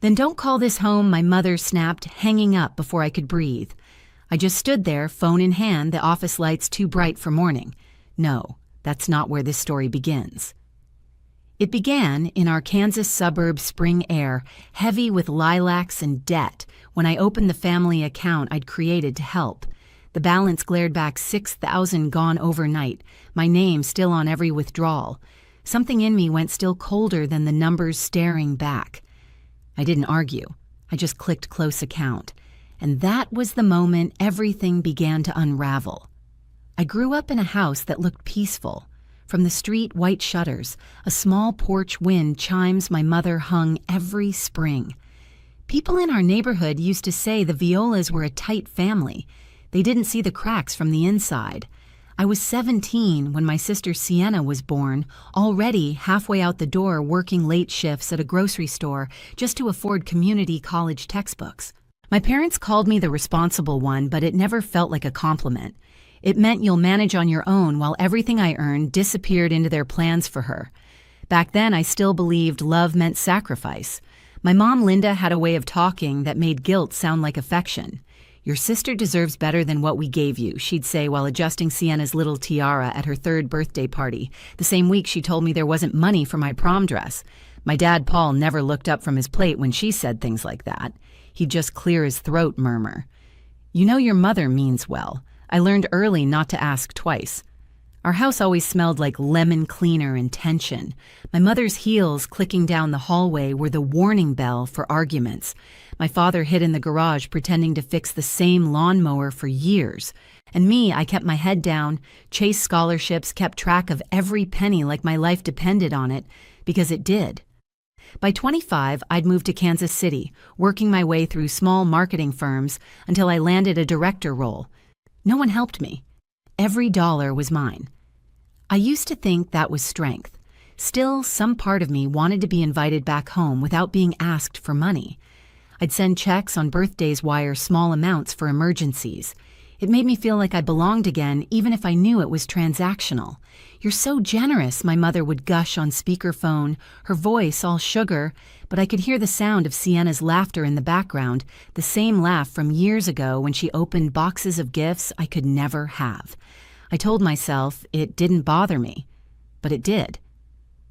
"Then don't call this home," my mother snapped, hanging up before I could breathe. I just stood there, phone in hand, the office lights too bright for morning. No, that's not where this story begins. It began in our Kansas suburb spring air, heavy with lilacs and debt, when I opened the family account I'd created to help. The balance glared back $6,000 gone overnight, my name still on every withdrawal. Something in me went still colder than the numbers staring back. I didn't argue. I just clicked close account. And that was the moment everything began to unravel. I grew up in a house that looked peaceful. From the street, white shutters, a small porch wind chimes my mother hung every spring. People in our neighborhood used to say the Violas were a tight family. They didn't see the cracks from the inside. I was 17 when my sister Sienna was born, already halfway out the door working late shifts at a grocery store just to afford community college textbooks. My parents called me the responsible one, but it never felt like a compliment. It meant you'll manage on your own while everything I earned disappeared into their plans for her. Back then, I still believed love meant sacrifice. My mom, Linda, had a way of talking that made guilt sound like affection. "Your sister deserves better than what we gave you," she'd say while adjusting Sienna's little tiara at her 3rd birthday party. The same week she told me there wasn't money for my prom dress. My dad, Paul, never looked up from his plate when she said things like that. He'd just clear his throat, murmur. "You know your mother means well." I learned early not to ask twice. Our house always smelled like lemon cleaner and tension. My mother's heels clicking down the hallway were the warning bell for arguments. My father hid in the garage pretending to fix the same lawnmower for years. And me, I kept my head down, chased scholarships, kept track of every penny like my life depended on it, because it did. By 25, I'd moved to Kansas City, working my way through small marketing firms until I landed a director role. No one helped me. Every dollar was mine. I used to think that was strength. Still, some part of me wanted to be invited back home without being asked for money. I'd send checks on birthdays, wire small amounts for emergencies. It made me feel like I belonged again, even if I knew it was transactional. "You're so generous," my mother would gush on speakerphone, her voice all sugar, but I could hear the sound of Sienna's laughter in the background, the same laugh from years ago when she opened boxes of gifts I could never have. I told myself it didn't bother me, but it did.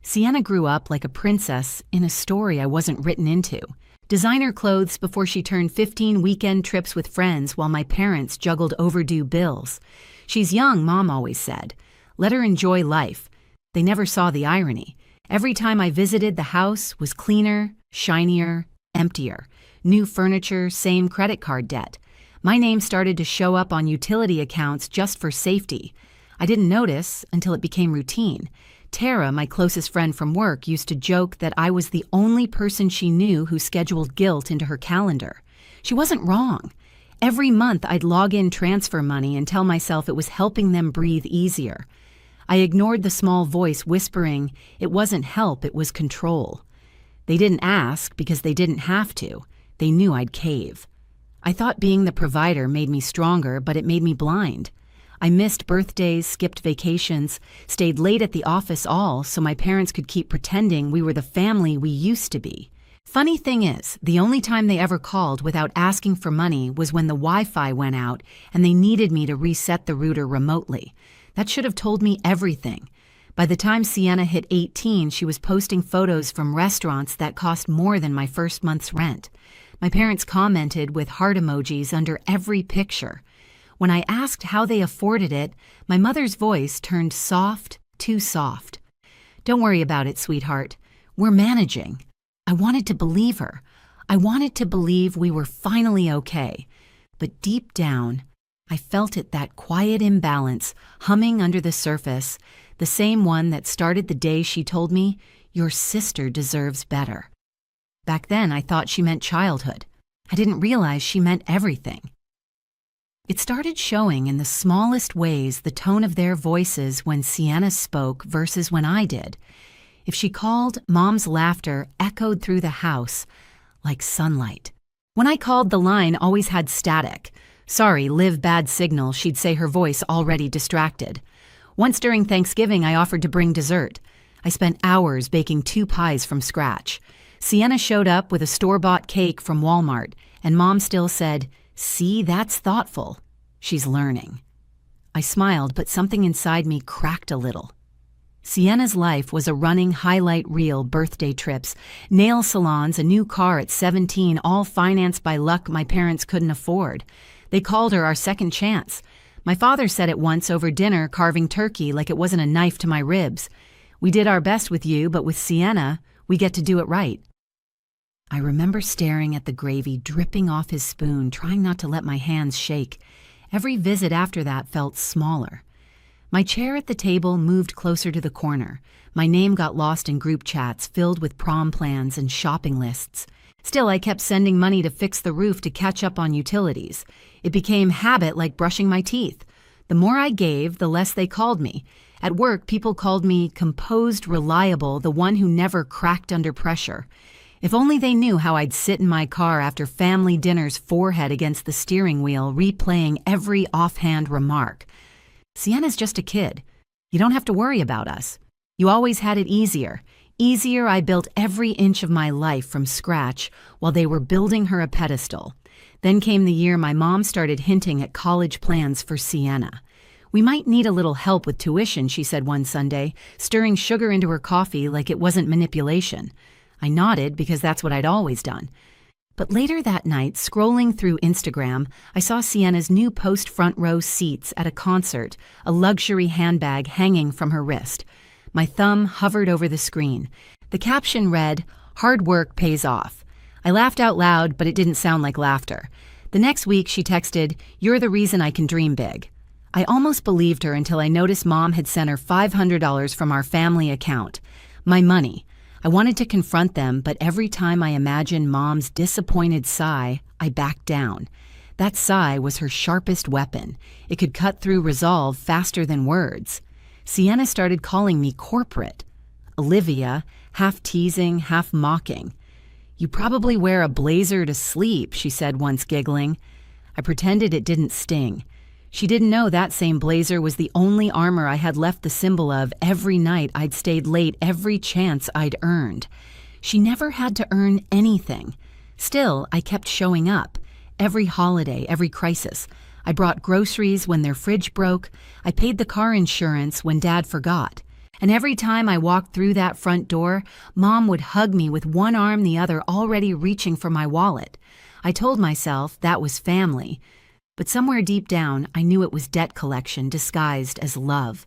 Sienna grew up like a princess in a story I wasn't written into. Designer clothes before she turned 15, weekend trips with friends while my parents juggled overdue bills. "She's young," Mom always said. "Let her enjoy life." They never saw the irony. Every time I visited, the house was cleaner, shinier, emptier. New furniture, same credit card debt. My name started to show up on utility accounts just for safety. I didn't notice until it became routine. Tara, my closest friend from work, used to joke that I was the only person she knew who scheduled guilt into her calendar. She wasn't wrong. Every month I'd log in transfer money and tell myself it was helping them breathe easier. I ignored the small voice whispering it wasn't help, it was control. They didn't ask because they didn't have to. They knew I'd cave. I thought being the provider made me stronger, but it made me blind. I missed birthdays, skipped vacations, stayed late at the office all so my parents could keep pretending we were the family we used to be. Funny thing is, the only time they ever called without asking for money was when the Wi-Fi went out and they needed me to reset the router remotely. That should have told me everything. By the time Sienna hit 18, she was posting photos from restaurants that cost more than my first month's rent. My parents commented with heart emojis under every picture. When I asked how they afforded it, my mother's voice turned soft, too soft. "Don't worry about it, sweetheart. We're managing." I wanted to believe her. I wanted to believe we were finally okay. But deep down, I felt it, that quiet imbalance humming under the surface, the same one that started the day she told me, "Your sister deserves better." Back then, I thought she meant childhood. I didn't realize she meant everything. It started showing in the smallest ways, the tone of their voices when Sienna spoke versus when I did. If she called, Mom's laughter echoed through the house like sunlight. When I called, the line always had static. "Sorry, live bad signal," she'd say, her voice already distracted. Once during Thanksgiving, I offered to bring dessert. I spent hours baking 2 pies from scratch. Sienna showed up with a store-bought cake from Walmart, and Mom still said, "See, that's thoughtful. She's learning." I smiled, but something inside me cracked a little. Sienna's life was a running highlight reel: birthday trips, nail salons, a new car at 17, all financed by luck my parents couldn't afford. They called her our second chance. My father said it once over dinner, carving turkey like it wasn't a knife to my ribs. "We did our best with you, but with Sienna, we get to do it right." I remember staring at the gravy dripping off his spoon, trying not to let my hands shake. Every visit after that felt smaller. My chair at the table moved closer to the corner. My name got lost in group chats filled with prom plans and shopping lists. Still, I kept sending money to fix the roof to catch up on utilities. It became habit like brushing my teeth. The more I gave, the less they called me. At work, people called me composed, reliable, the one who never cracked under pressure. If only they knew how I'd sit in my car after family dinners, forehead against the steering wheel, replaying every offhand remark. "Sienna's just a kid. You don't have to worry about us. You always had it easier. Easier. I built every inch of my life from scratch while they were building her a pedestal." Then came the year my mom started hinting at college plans for Sienna. "We might need a little help with tuition," she said one Sunday, stirring sugar into her coffee like it wasn't manipulation. I nodded because that's what I'd always done. But later that night, scrolling through Instagram, I saw Sienna's new post front row seats at a concert, a luxury handbag hanging from her wrist. My thumb hovered over the screen. The caption read, "Hard work pays off." I laughed out loud, but it didn't sound like laughter. The next week, she texted, "You're the reason I can dream big." I almost believed her until I noticed Mom had sent her $500 from our family account. My money. I wanted to confront them, but every time I imagined Mom's disappointed sigh, I backed down. That sigh was her sharpest weapon. It could cut through resolve faster than words. Sienna started calling me corporate. Olivia, half teasing, half mocking. "You probably wear a blazer to sleep," she said once, giggling. I pretended it didn't sting. She didn't know that same blazer was the only armor I had left the symbol of every night I'd stayed late, every chance I'd earned. She never had to earn anything. Still, I kept showing up. Every holiday, every crisis. I brought groceries when their fridge broke. I paid the car insurance when Dad forgot. And every time I walked through that front door, Mom would hug me with one arm, the other already reaching for my wallet. I told myself that was family. But somewhere deep down, I knew it was debt collection disguised as love.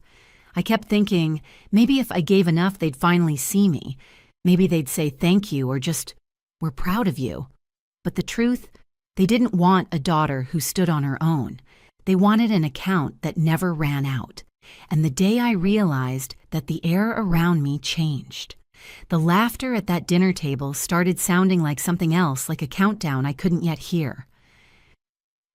I kept thinking, maybe if I gave enough, they'd finally see me. Maybe they'd say thank you or just, "We're proud of you." But the truth, they didn't want a daughter who stood on her own. They wanted an account that never ran out. And the day I realized that, the air around me changed. The laughter at that dinner table started sounding like something else, like a countdown I couldn't yet hear.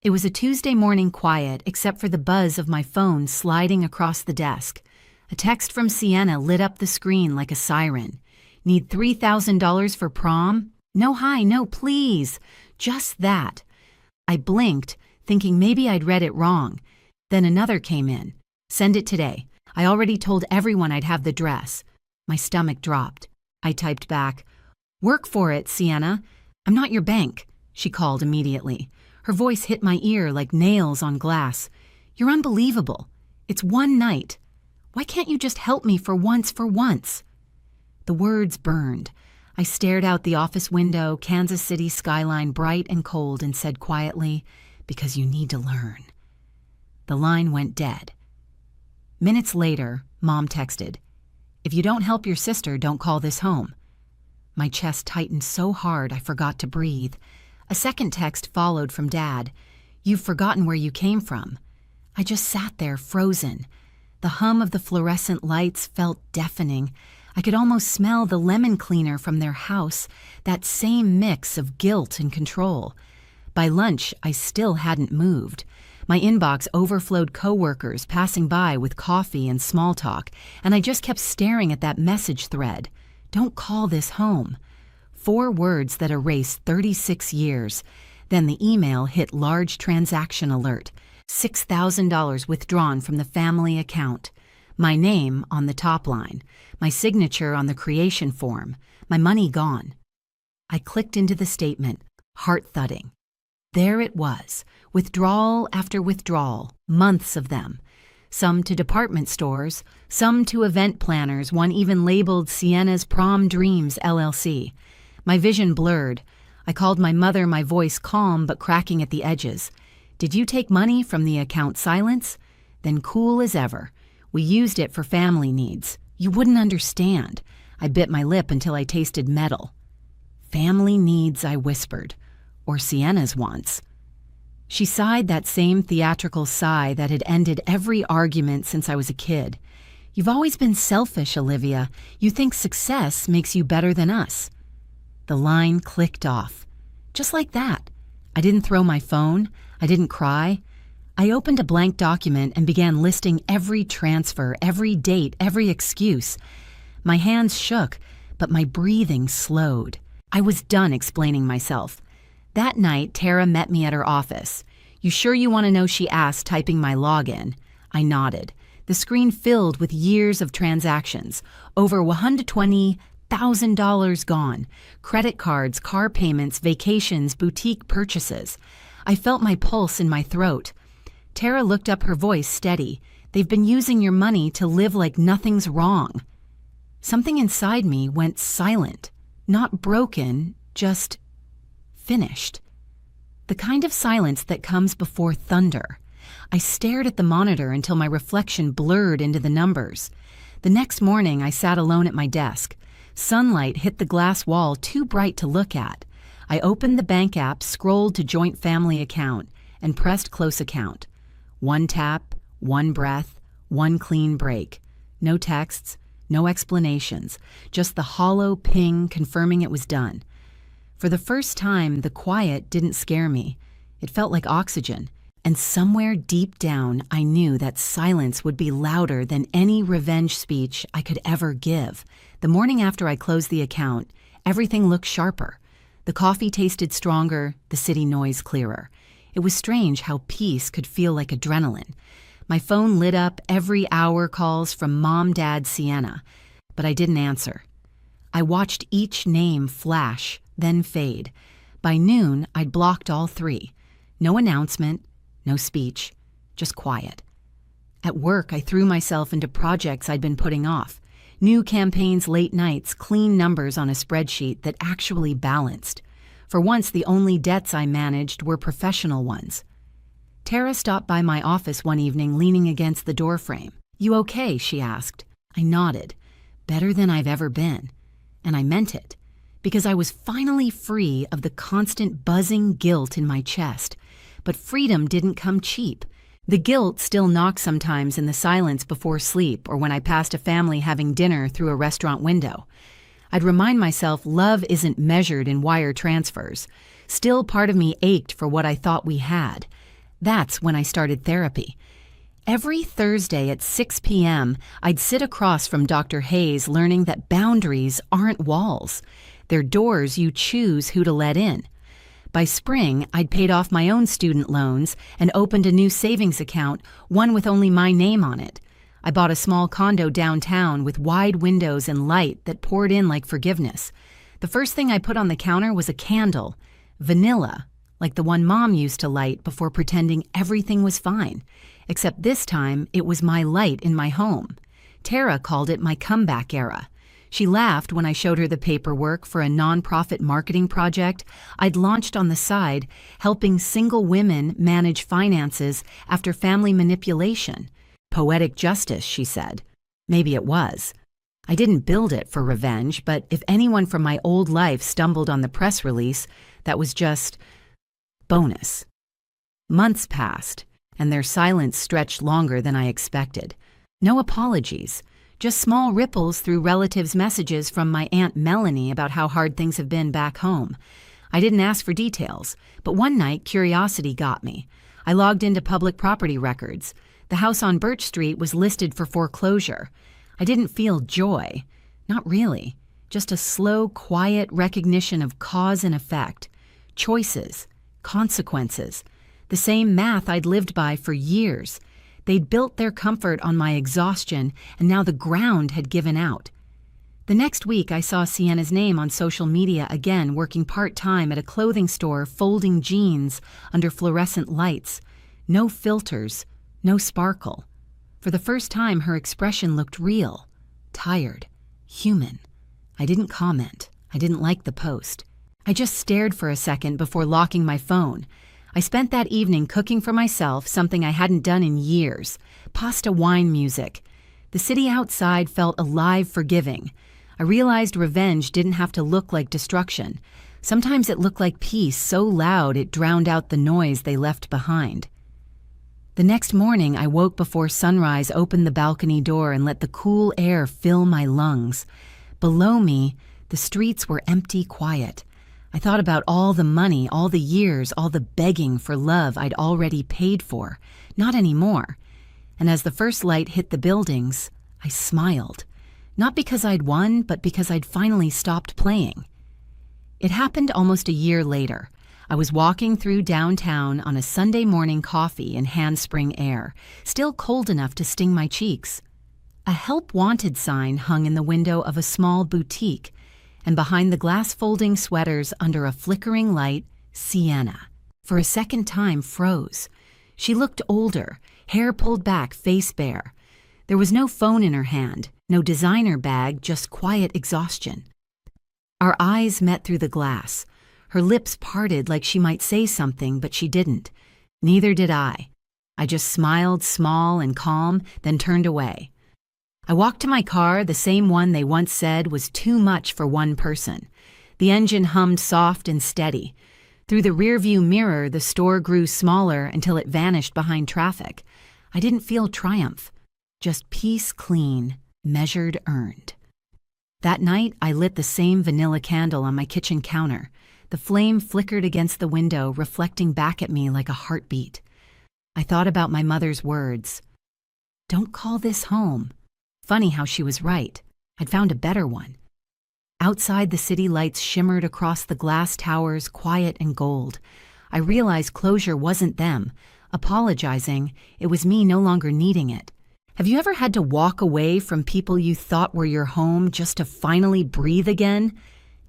It was a Tuesday morning quiet, except for the buzz of my phone sliding across the desk. A text from Sienna lit up the screen like a siren. "Need $3,000 for prom? No, hi, no, please." Just that. I blinked, thinking maybe I'd read it wrong. Then another came in. "Send it today. I already told everyone I'd have the dress." My stomach dropped. I typed back, "Work for it, Sienna. I'm not your bank," she called immediately. Her voice hit my ear like nails on glass. "You're unbelievable. It's one night. Why can't you just help me for once, for once?" The words burned. I stared out the office window, Kansas City skyline bright and cold, and said quietly, "Because you need to learn." The line went dead. Minutes later, Mom texted, "If you don't help your sister, don't call this home." My chest tightened so hard I forgot to breathe. A second text followed from Dad. "You've forgotten where you came from." I just sat there, frozen. The hum of the fluorescent lights felt deafening. I could almost smell the lemon cleaner from their house, that same mix of guilt and control. By lunch, I still hadn't moved. My inbox overflowed coworkers passing by with coffee and small talk, and I just kept staring at that message thread. "Don't call this home." 4 words that erased 36 years. Then the email hit large transaction alert. $6,000 withdrawn from the family account. My name on the top line. My signature on the creation form. My money gone. I clicked into the statement, heart thudding. There it was, withdrawal after withdrawal, months of them. Some to department stores, some to event planners, one even labeled Sienna's Prom Dreams LLC. My vision blurred. I called my mother, my voice calm but cracking at the edges. Did you take money from the account Silence? Then cool as ever. We used it for family needs. You wouldn't understand. I bit my lip until I tasted metal. Family needs, I whispered. Or Sienna's wants. She sighed that same theatrical sigh that had ended every argument since I was a kid. You've always been selfish, Olivia. You think success makes you better than us. The line clicked off. Just like that. I didn't throw my phone. I didn't cry. I opened a blank document and began listing every transfer, every date, every excuse. My hands shook, but my breathing slowed. I was done explaining myself. That night, Tara met me at her office. You sure you want to know, she asked, typing my login. I nodded. The screen filled with years of transactions. Over $120,000 gone. Credit cards, car payments, vacations, boutique purchases. I felt my pulse in my throat. Tara looked up, her voice steady. They've been using your money to live like nothing's wrong. Something inside me went silent. Not broken, just finished. The kind of silence that comes before thunder. I stared at the monitor until my reflection blurred into the numbers. The next morning, I sat alone at my desk. Sunlight hit the glass wall too bright to look at. I opened the bank app, scrolled to joint family account, and pressed close account. One tap, one breath, one clean break. No texts, no explanations, just the hollow ping confirming it was done. For the first time, the quiet didn't scare me. It felt like oxygen. And somewhere deep down, I knew that silence would be louder than any revenge speech I could ever give. The morning after I closed the account, everything looked sharper. The coffee tasted stronger, the city noise clearer. It was strange how peace could feel like adrenaline. My phone lit up, every hour calls from Mom, Dad, Sienna. But I didn't answer. I watched each name flash, then fade. By noon, I'd blocked all three. No announcement, no speech, just quiet. At work, I threw myself into projects I'd been putting off. New campaigns, late nights, clean numbers on a spreadsheet that actually balanced. For once, the only debts I managed were professional ones. Tara stopped by my office one evening, leaning against the doorframe. "You okay?" she asked. I nodded. Better than I've ever been. And I meant it, because I was finally free of the constant buzzing guilt in my chest. But freedom didn't come cheap. The guilt still knocked sometimes in the silence before sleep or when I passed a family having dinner through a restaurant window. I'd remind myself love isn't measured in wire transfers. Still, part of me ached for what I thought we had. That's when I started therapy. Every Thursday at 6 p.m., I'd sit across from Dr. Hayes, learning that boundaries aren't walls. They're doors you choose who to let in. By spring, I'd paid off my own student loans and opened a new savings account, one with only my name on it. I bought a small condo downtown with wide windows and light that poured in like forgiveness. The first thing I put on the counter was a candle, vanilla, like the one Mom used to light before pretending everything was fine. Except this time, it was my light in my home. Tara called it my comeback era. She laughed when I showed her the paperwork for a nonprofit marketing project I'd launched on the side, helping single women manage finances after family manipulation. Poetic justice, she said. Maybe it was. I didn't build it for revenge, but if anyone from my old life stumbled on the press release, that was just bonus. Months passed, and their silence stretched longer than I expected. No apologies, just small ripples through relatives' messages from my Aunt Melanie about how hard things have been back home. I didn't ask for details, but one night curiosity got me. I logged into public property records. The house on Birch Street was listed for foreclosure. I didn't feel joy. Not really. Just a slow, quiet recognition of cause and effect. Choices. Consequences. The same math I'd lived by for years. They'd built their comfort on my exhaustion, and now the ground had given out. The next week, I saw Sienna's name on social media again, working part-time at a clothing store folding jeans under fluorescent lights. No filters, no sparkle. For the first time, her expression looked real, tired, human. I didn't comment. I didn't like the post. I just stared for a second before locking my phone. I spent that evening cooking for myself something I hadn't done in years, pasta wine music. The city outside felt alive, forgiving. I realized revenge didn't have to look like destruction. Sometimes it looked like peace so loud it drowned out the noise they left behind. The next morning, I woke before sunrise, opened the balcony door, and let the cool air fill my lungs. Below me, the streets were empty, quiet. I thought about all the money, all the years, all the begging for love I'd already paid for. Not anymore. And as the first light hit the buildings, I smiled. Not because I'd won, but because I'd finally stopped playing. It happened almost a year later. I was walking through downtown on a Sunday morning, coffee and handspring air, still cold enough to sting my cheeks. A help wanted sign hung in the window of a small boutique, and behind the glass folding sweaters under a flickering light, Sienna, for a second time, froze. She looked older, hair pulled back, face bare. There was no phone in her hand, no designer bag, just quiet exhaustion. Our eyes met through the glass. Her lips parted like she might say something, but she didn't. Neither did I. I just smiled, small and calm, then turned away. I walked to my car, the same one they once said was too much for one person. The engine hummed soft and steady. Through the rearview mirror, the store grew smaller until it vanished behind traffic. I didn't feel triumph, just peace, clean, measured, earned. That night, I lit the same vanilla candle on my kitchen counter. The flame flickered against the window, reflecting back at me like a heartbeat. I thought about my mother's words. Don't call this home. Funny how she was right. I'd found a better one. Outside, the city lights shimmered across the glass towers, quiet and gold. I realized closure wasn't them. Apologizing, it was me no longer needing it. Have you ever had to walk away from people you thought were your home just to finally breathe again?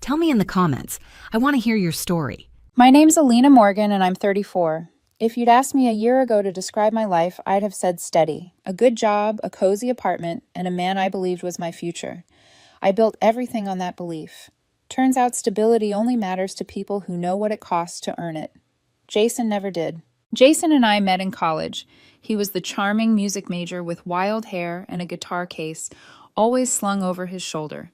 Tell me in the comments. I want to hear your story. My name's Alina Morgan, and I'm 34. If you'd asked me a year ago to describe my life, I'd have said steady. A good job, a cozy apartment, and a man I believed was my future. I built everything on that belief. Turns out stability only matters to people who know what it costs to earn it. Jason never did. Jason and I met in college. He was the charming music major with wild hair and a guitar case, always slung over his shoulder.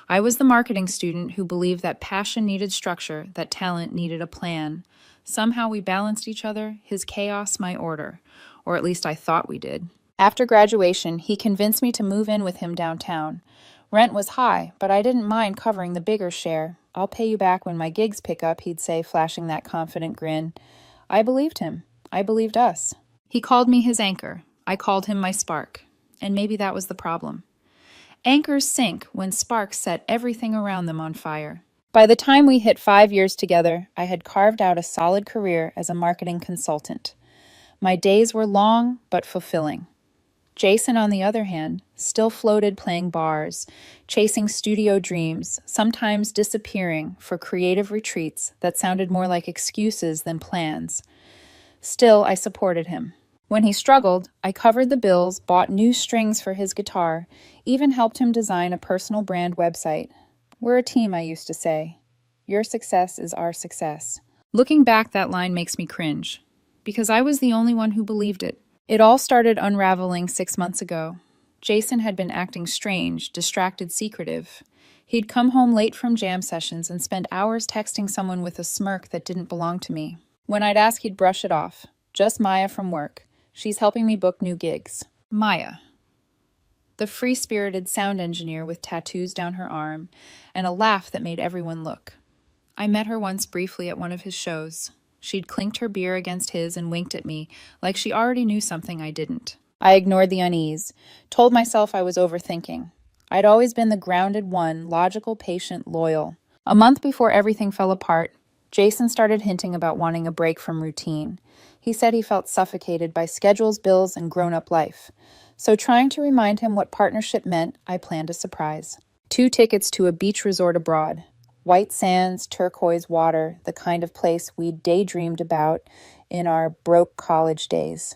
I was the marketing student who believed that passion needed structure, that talent needed a plan. Somehow we balanced each other, his chaos, my order. Or at least I thought we did. After graduation, he convinced me to move in with him downtown. Rent was high, but I didn't mind covering the bigger share. I'll pay you back when my gigs pick up, he'd say, flashing that confident grin. I believed him. I believed us. He called me his anchor. I called him my spark. And maybe that was the problem. Anchors sink when sparks set everything around them on fire. By the time we hit 5 years together, I had carved out a solid career as a marketing consultant. My days were long but fulfilling. Jason, on the other hand, still floated playing bars, chasing studio dreams, sometimes disappearing for creative retreats that sounded more like excuses than plans. Still, I supported him. When he struggled, I covered the bills, bought new strings for his guitar, even helped him design a personal brand website. We're a team, I used to say. Your success is our success. Looking back, that line makes me cringe, because I was the only one who believed it. It all started unraveling 6 months ago. Jason had been acting strange, distracted, secretive. He'd come home late from jam sessions and spend hours texting someone with a smirk that didn't belong to me. When I'd ask, he'd brush it off. Just Maya from work. She's helping me book new gigs. Maya, the free-spirited sound engineer with tattoos down her arm and a laugh that made everyone look. I met her once briefly at one of his shows. She'd clinked her beer against his and winked at me, like she already knew something I didn't. I ignored the unease, told myself I was overthinking. I'd always been the grounded one, logical, patient, loyal. A month before everything fell apart, Jason started hinting about wanting a break from routine. He said he felt suffocated by schedules, bills, and grown-up life. So trying to remind him what partnership meant, I planned a surprise. 2 tickets to a beach resort abroad. White sands, turquoise water, the kind of place we'd daydreamed about in our broke college days.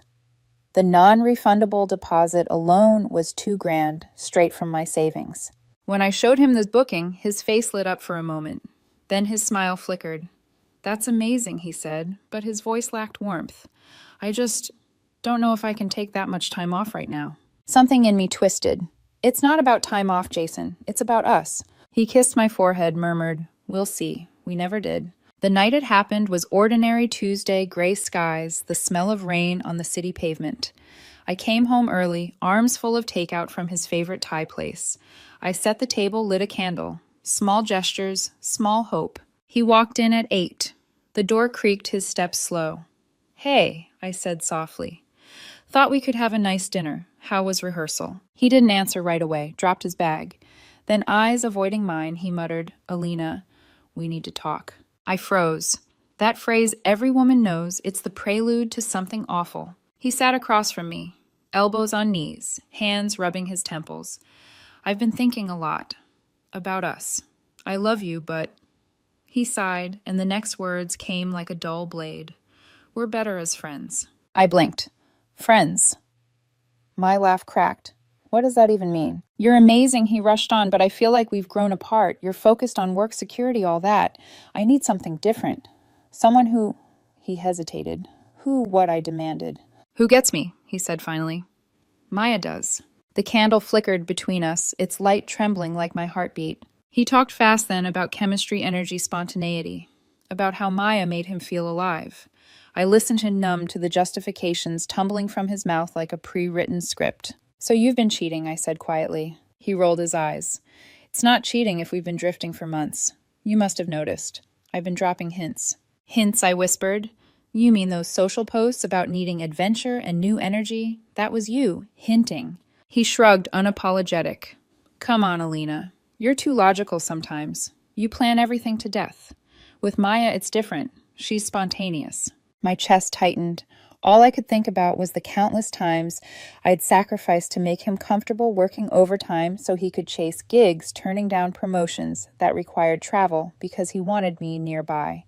The non-refundable deposit alone was $2,000, straight from my savings. When I showed him the booking, his face lit up for a moment. Then his smile flickered. "That's amazing," he said, but his voice lacked warmth. "I just don't know if I can take that much time off right now." Something in me twisted. "It's not about time off, Jason. It's about us." He kissed my forehead, murmured, "We'll see." We never did. The night it happened was ordinary Tuesday, gray skies, the smell of rain on the city pavement. I came home early, arms full of takeout from his favorite Thai place. I set the table, lit a candle. Small gestures, small hope. He walked in at 8. The door creaked, his steps slow. "Hey," I said softly. "Thought we could have a nice dinner. How was rehearsal?" He didn't answer right away, dropped his bag. Then, eyes avoiding mine, he muttered, "Alina, we need to talk." I froze. That phrase every woman knows, it's the prelude to something awful. He sat across from me, elbows on knees, hands rubbing his temples. "I've been thinking a lot. About us. I love you, but..." He sighed, and the next words came like a dull blade. "We're better as friends." I blinked. "Friends?" My laugh cracked. "What does that even mean?" "You're amazing," he rushed on, "but I feel like we've grown apart. You're focused on work security, all that. I need something different. Someone who..." He hesitated. What I demanded. "Who gets me?" he said finally. "Maya does." The candle flickered between us, its light trembling like my heartbeat. He talked fast then about chemistry, energy, spontaneity, about how Maya made him feel alive. I listened and numbed to the justifications tumbling from his mouth like a pre-written script. "So you've been cheating," I said quietly. He rolled his eyes. "It's not cheating if we've been drifting for months. You must have noticed. I've been dropping hints." "Hints," I whispered. "You mean those social posts about needing adventure and new energy? That was you, hinting." He shrugged, unapologetic. "Come on, Alina. You're too logical sometimes. You plan everything to death. With Maya, it's different. She's spontaneous." My chest tightened. All I could think about was the countless times I'd sacrificed to make him comfortable working overtime so he could chase gigs, turning down promotions that required travel because he wanted me nearby.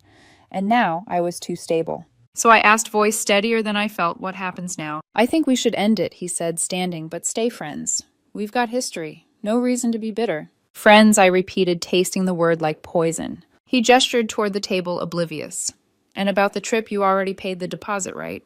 And now I was too stable. So I asked, voice steadier than I felt, "What happens now?" "I think we should end it," he said, standing, "but stay friends. We've got history. No reason to be bitter." "Friends," I repeated, tasting the word like poison. He gestured toward the table, oblivious. "And about the trip, you already paid the deposit, right?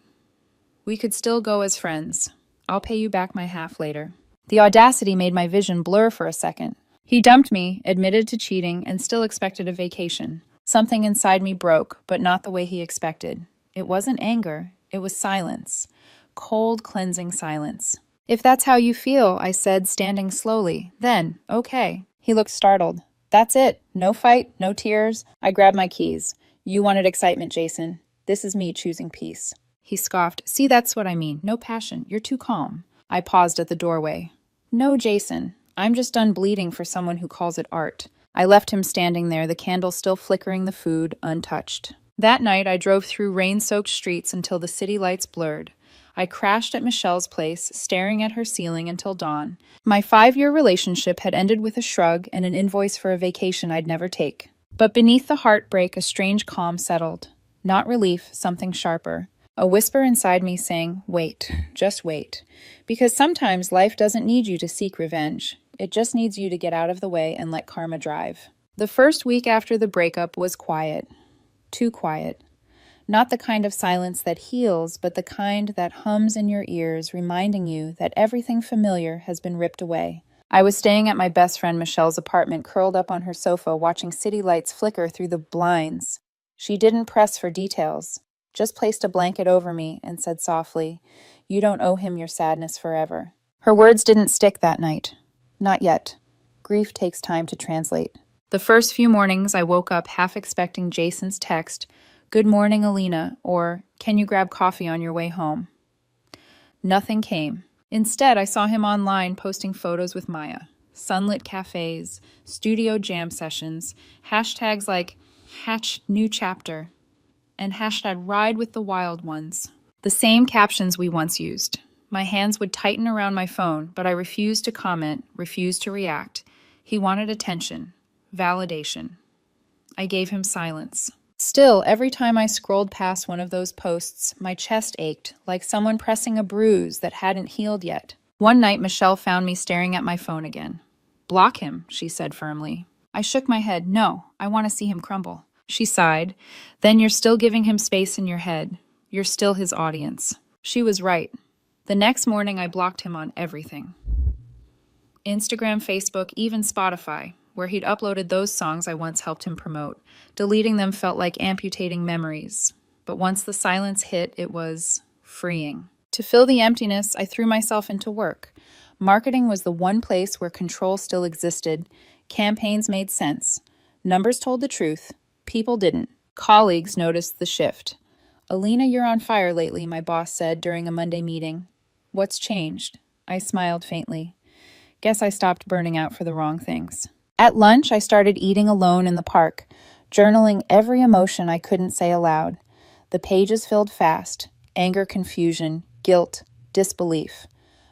We could still go as friends. I'll pay you back my half later." The audacity made my vision blur for a second. He dumped me, admitted to cheating, and still expected a vacation. Something inside me broke, but not the way he expected. It wasn't anger, it was silence. Cold, cleansing silence. "If that's how you feel," I said, standing slowly, "then, okay." He looked startled. "That's it? No fight? No tears?" I grabbed my keys. "You wanted excitement, Jason. This is me choosing peace." He scoffed. "See, that's what I mean. No passion. You're too calm." I paused at the doorway. "No, Jason. I'm just done bleeding for someone who calls it art." I left him standing there, the candle still flickering, the food untouched. That night, I drove through rain-soaked streets until the city lights blurred. I crashed at Michelle's place, staring at her ceiling until dawn. My 5-year relationship had ended with a shrug and an invoice for a vacation I'd never take. But beneath the heartbreak, a strange calm settled. Not relief, something sharper. A whisper inside me saying, "Wait, just wait." Because sometimes life doesn't need you to seek revenge. It just needs you to get out of the way and let karma drive. The first week after the breakup was quiet. Too quiet. Not the kind of silence that heals, but the kind that hums in your ears, reminding you that everything familiar has been ripped away. I was staying at my best friend Michelle's apartment, curled up on her sofa, watching city lights flicker through the blinds. She didn't press for details, just placed a blanket over me and said softly, "You don't owe him your sadness forever." Her words didn't stick that night. Not yet. Grief takes time to translate. The first few mornings, I woke up half expecting Jason's text, "Good morning, Alina," or "Can you grab coffee on your way home?" Nothing came. Instead, I saw him online posting photos with Maya. Sunlit cafes, studio jam sessions, hashtags like #NewChapter, and #Ride with the Wild Ones. The same captions we once used. My hands would tighten around my phone, but I refused to comment, refused to react. He wanted attention, validation. I gave him silence. Still, every time I scrolled past one of those posts, my chest ached, like someone pressing a bruise that hadn't healed yet. One night, Michelle found me staring at my phone again. "Block him," she said firmly. I shook my head. "No, I want to see him crumble." She sighed. "Then you're still giving him space in your head. You're still his audience." She was right. The next morning, I blocked him on everything. Instagram, Facebook, even Spotify, where he'd uploaded those songs I once helped him promote. Deleting them felt like amputating memories. But once the silence hit, it was freeing. To fill the emptiness, I threw myself into work. Marketing was the one place where control still existed. Campaigns made sense. Numbers told the truth. People didn't. Colleagues noticed the shift. "Alina, you're on fire lately," my boss said during a Monday meeting. "What's changed?" I smiled faintly. Guess I stopped burning out for the wrong things. At lunch, I started eating alone in the park, journaling every emotion I couldn't say aloud. The pages filled fast: anger, confusion, guilt, disbelief.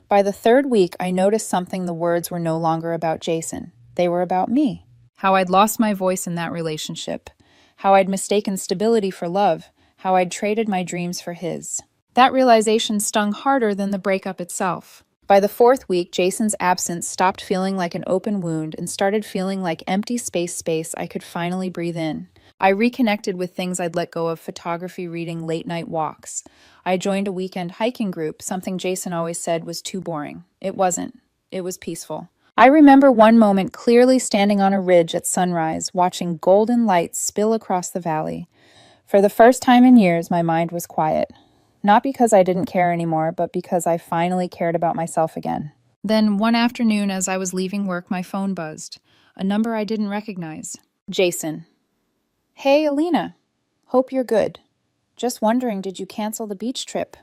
By the third week, I noticed something. The words were no longer about Jason. They were about me. How I'd lost my voice in that relationship. How I'd mistaken stability for love. How I'd traded my dreams for his. That realization stung harder than the breakup itself. By the fourth week, Jason's absence stopped feeling like an open wound and started feeling like empty space I could finally breathe in. I reconnected with things I'd let go of: photography, reading, late-night walks. I joined a weekend hiking group, something Jason always said was too boring. It wasn't. It was peaceful. I remember one moment clearly, standing on a ridge at sunrise, watching golden light spill across the valley. For the first time in years, my mind was quiet. Not because I didn't care anymore, but because I finally cared about myself again. Then, one afternoon, as I was leaving work, my phone buzzed. A number I didn't recognize. Jason. "Hey, Alina. Hope you're good. Just wondering, did you cancel the beach trip?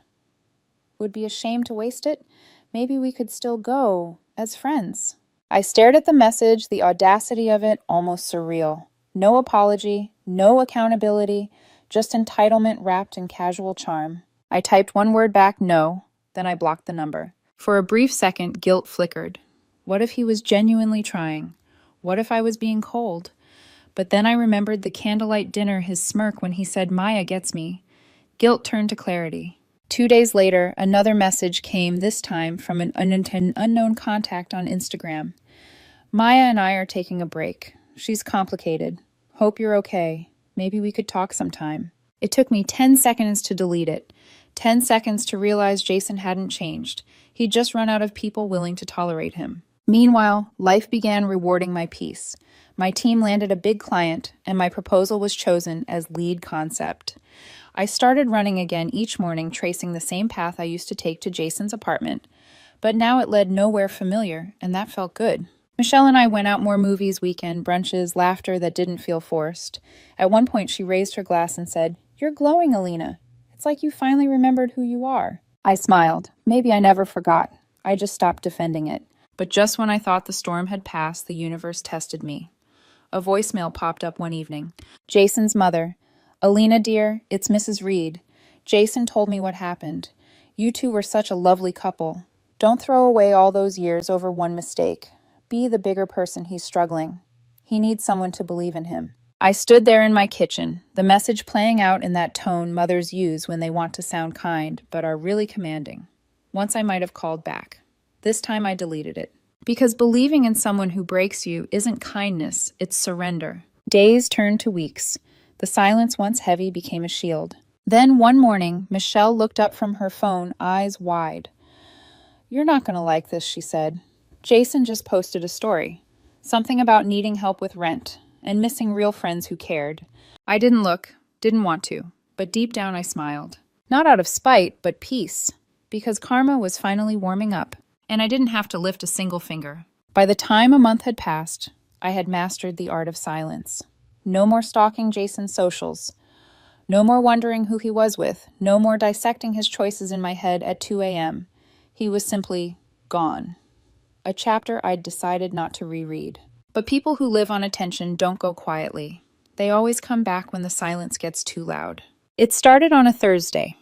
Would be a shame to waste it. Maybe we could still go as friends." I stared at the message, the audacity of it almost surreal. No apology, no accountability, just entitlement wrapped in casual charm. I typed one word back, "no," then I blocked the number. For a brief second, guilt flickered. What if he was genuinely trying? What if I was being cold? But then I remembered the candlelight dinner, his smirk when he said, "Maya gets me." Guilt turned to clarity. 2 days later, another message came, this time from an unknown contact on Instagram. "Maya and I are taking a break. She's complicated. Hope you're okay. Maybe we could talk sometime." It took me 10 seconds to delete it. 10 seconds to realize Jason hadn't changed. He'd just run out of people willing to tolerate him. Meanwhile, life began rewarding my peace. My team landed a big client, and my proposal was chosen as lead concept. I started running again each morning, tracing the same path I used to take to Jason's apartment. But now it led nowhere familiar, and that felt good. Michelle and I went out more: movies, weekend brunches, laughter that didn't feel forced. At one point, she raised her glass and said, "You're glowing, Alina. It's like you finally remembered who you are." I smiled. Maybe I never forgot. I just stopped defending it. But just when I thought the storm had passed, the universe tested me. A voicemail popped up one evening. Jason's mother. "Alina, dear, it's Mrs. Reed. Jason told me what happened. You two were such a lovely couple. Don't throw away all those years over one mistake. Be the bigger person. He's struggling. He needs someone to believe in him." I stood there in my kitchen, the message playing out in that tone mothers use when they want to sound kind, but are really commanding. Once I might have called back. This time I deleted it. Because believing in someone who breaks you isn't kindness, it's surrender. Days turned to weeks. The silence, once heavy, became a shield. Then one morning, Michelle looked up from her phone, eyes wide. "You're not going to like this," she said. "Jason just posted a story. Something about needing help with rent and missing real friends who cared." I didn't look, didn't want to, but deep down I smiled. Not out of spite, but peace. Because karma was finally warming up, and I didn't have to lift a single finger. By the time a month had passed, I had mastered the art of silence. No more stalking Jason's socials. No more wondering who he was with. No more dissecting his choices in my head at 2 a.m. He was simply gone. A chapter I'd decided not to reread. But people who live on attention don't go quietly. They always come back when the silence gets too loud. It started on a Thursday.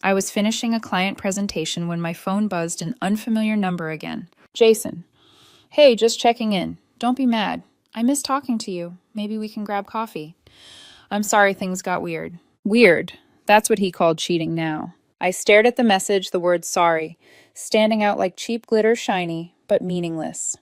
I was finishing a client presentation when my phone buzzed an unfamiliar number again. "Jason. Hey, just checking in. Don't be mad. I miss talking to you. Maybe we can grab coffee. I'm sorry things got weird. Weird. That's what he called cheating now. I stared at the message, the word sorry, standing out like cheap glitter shiny, but meaningless.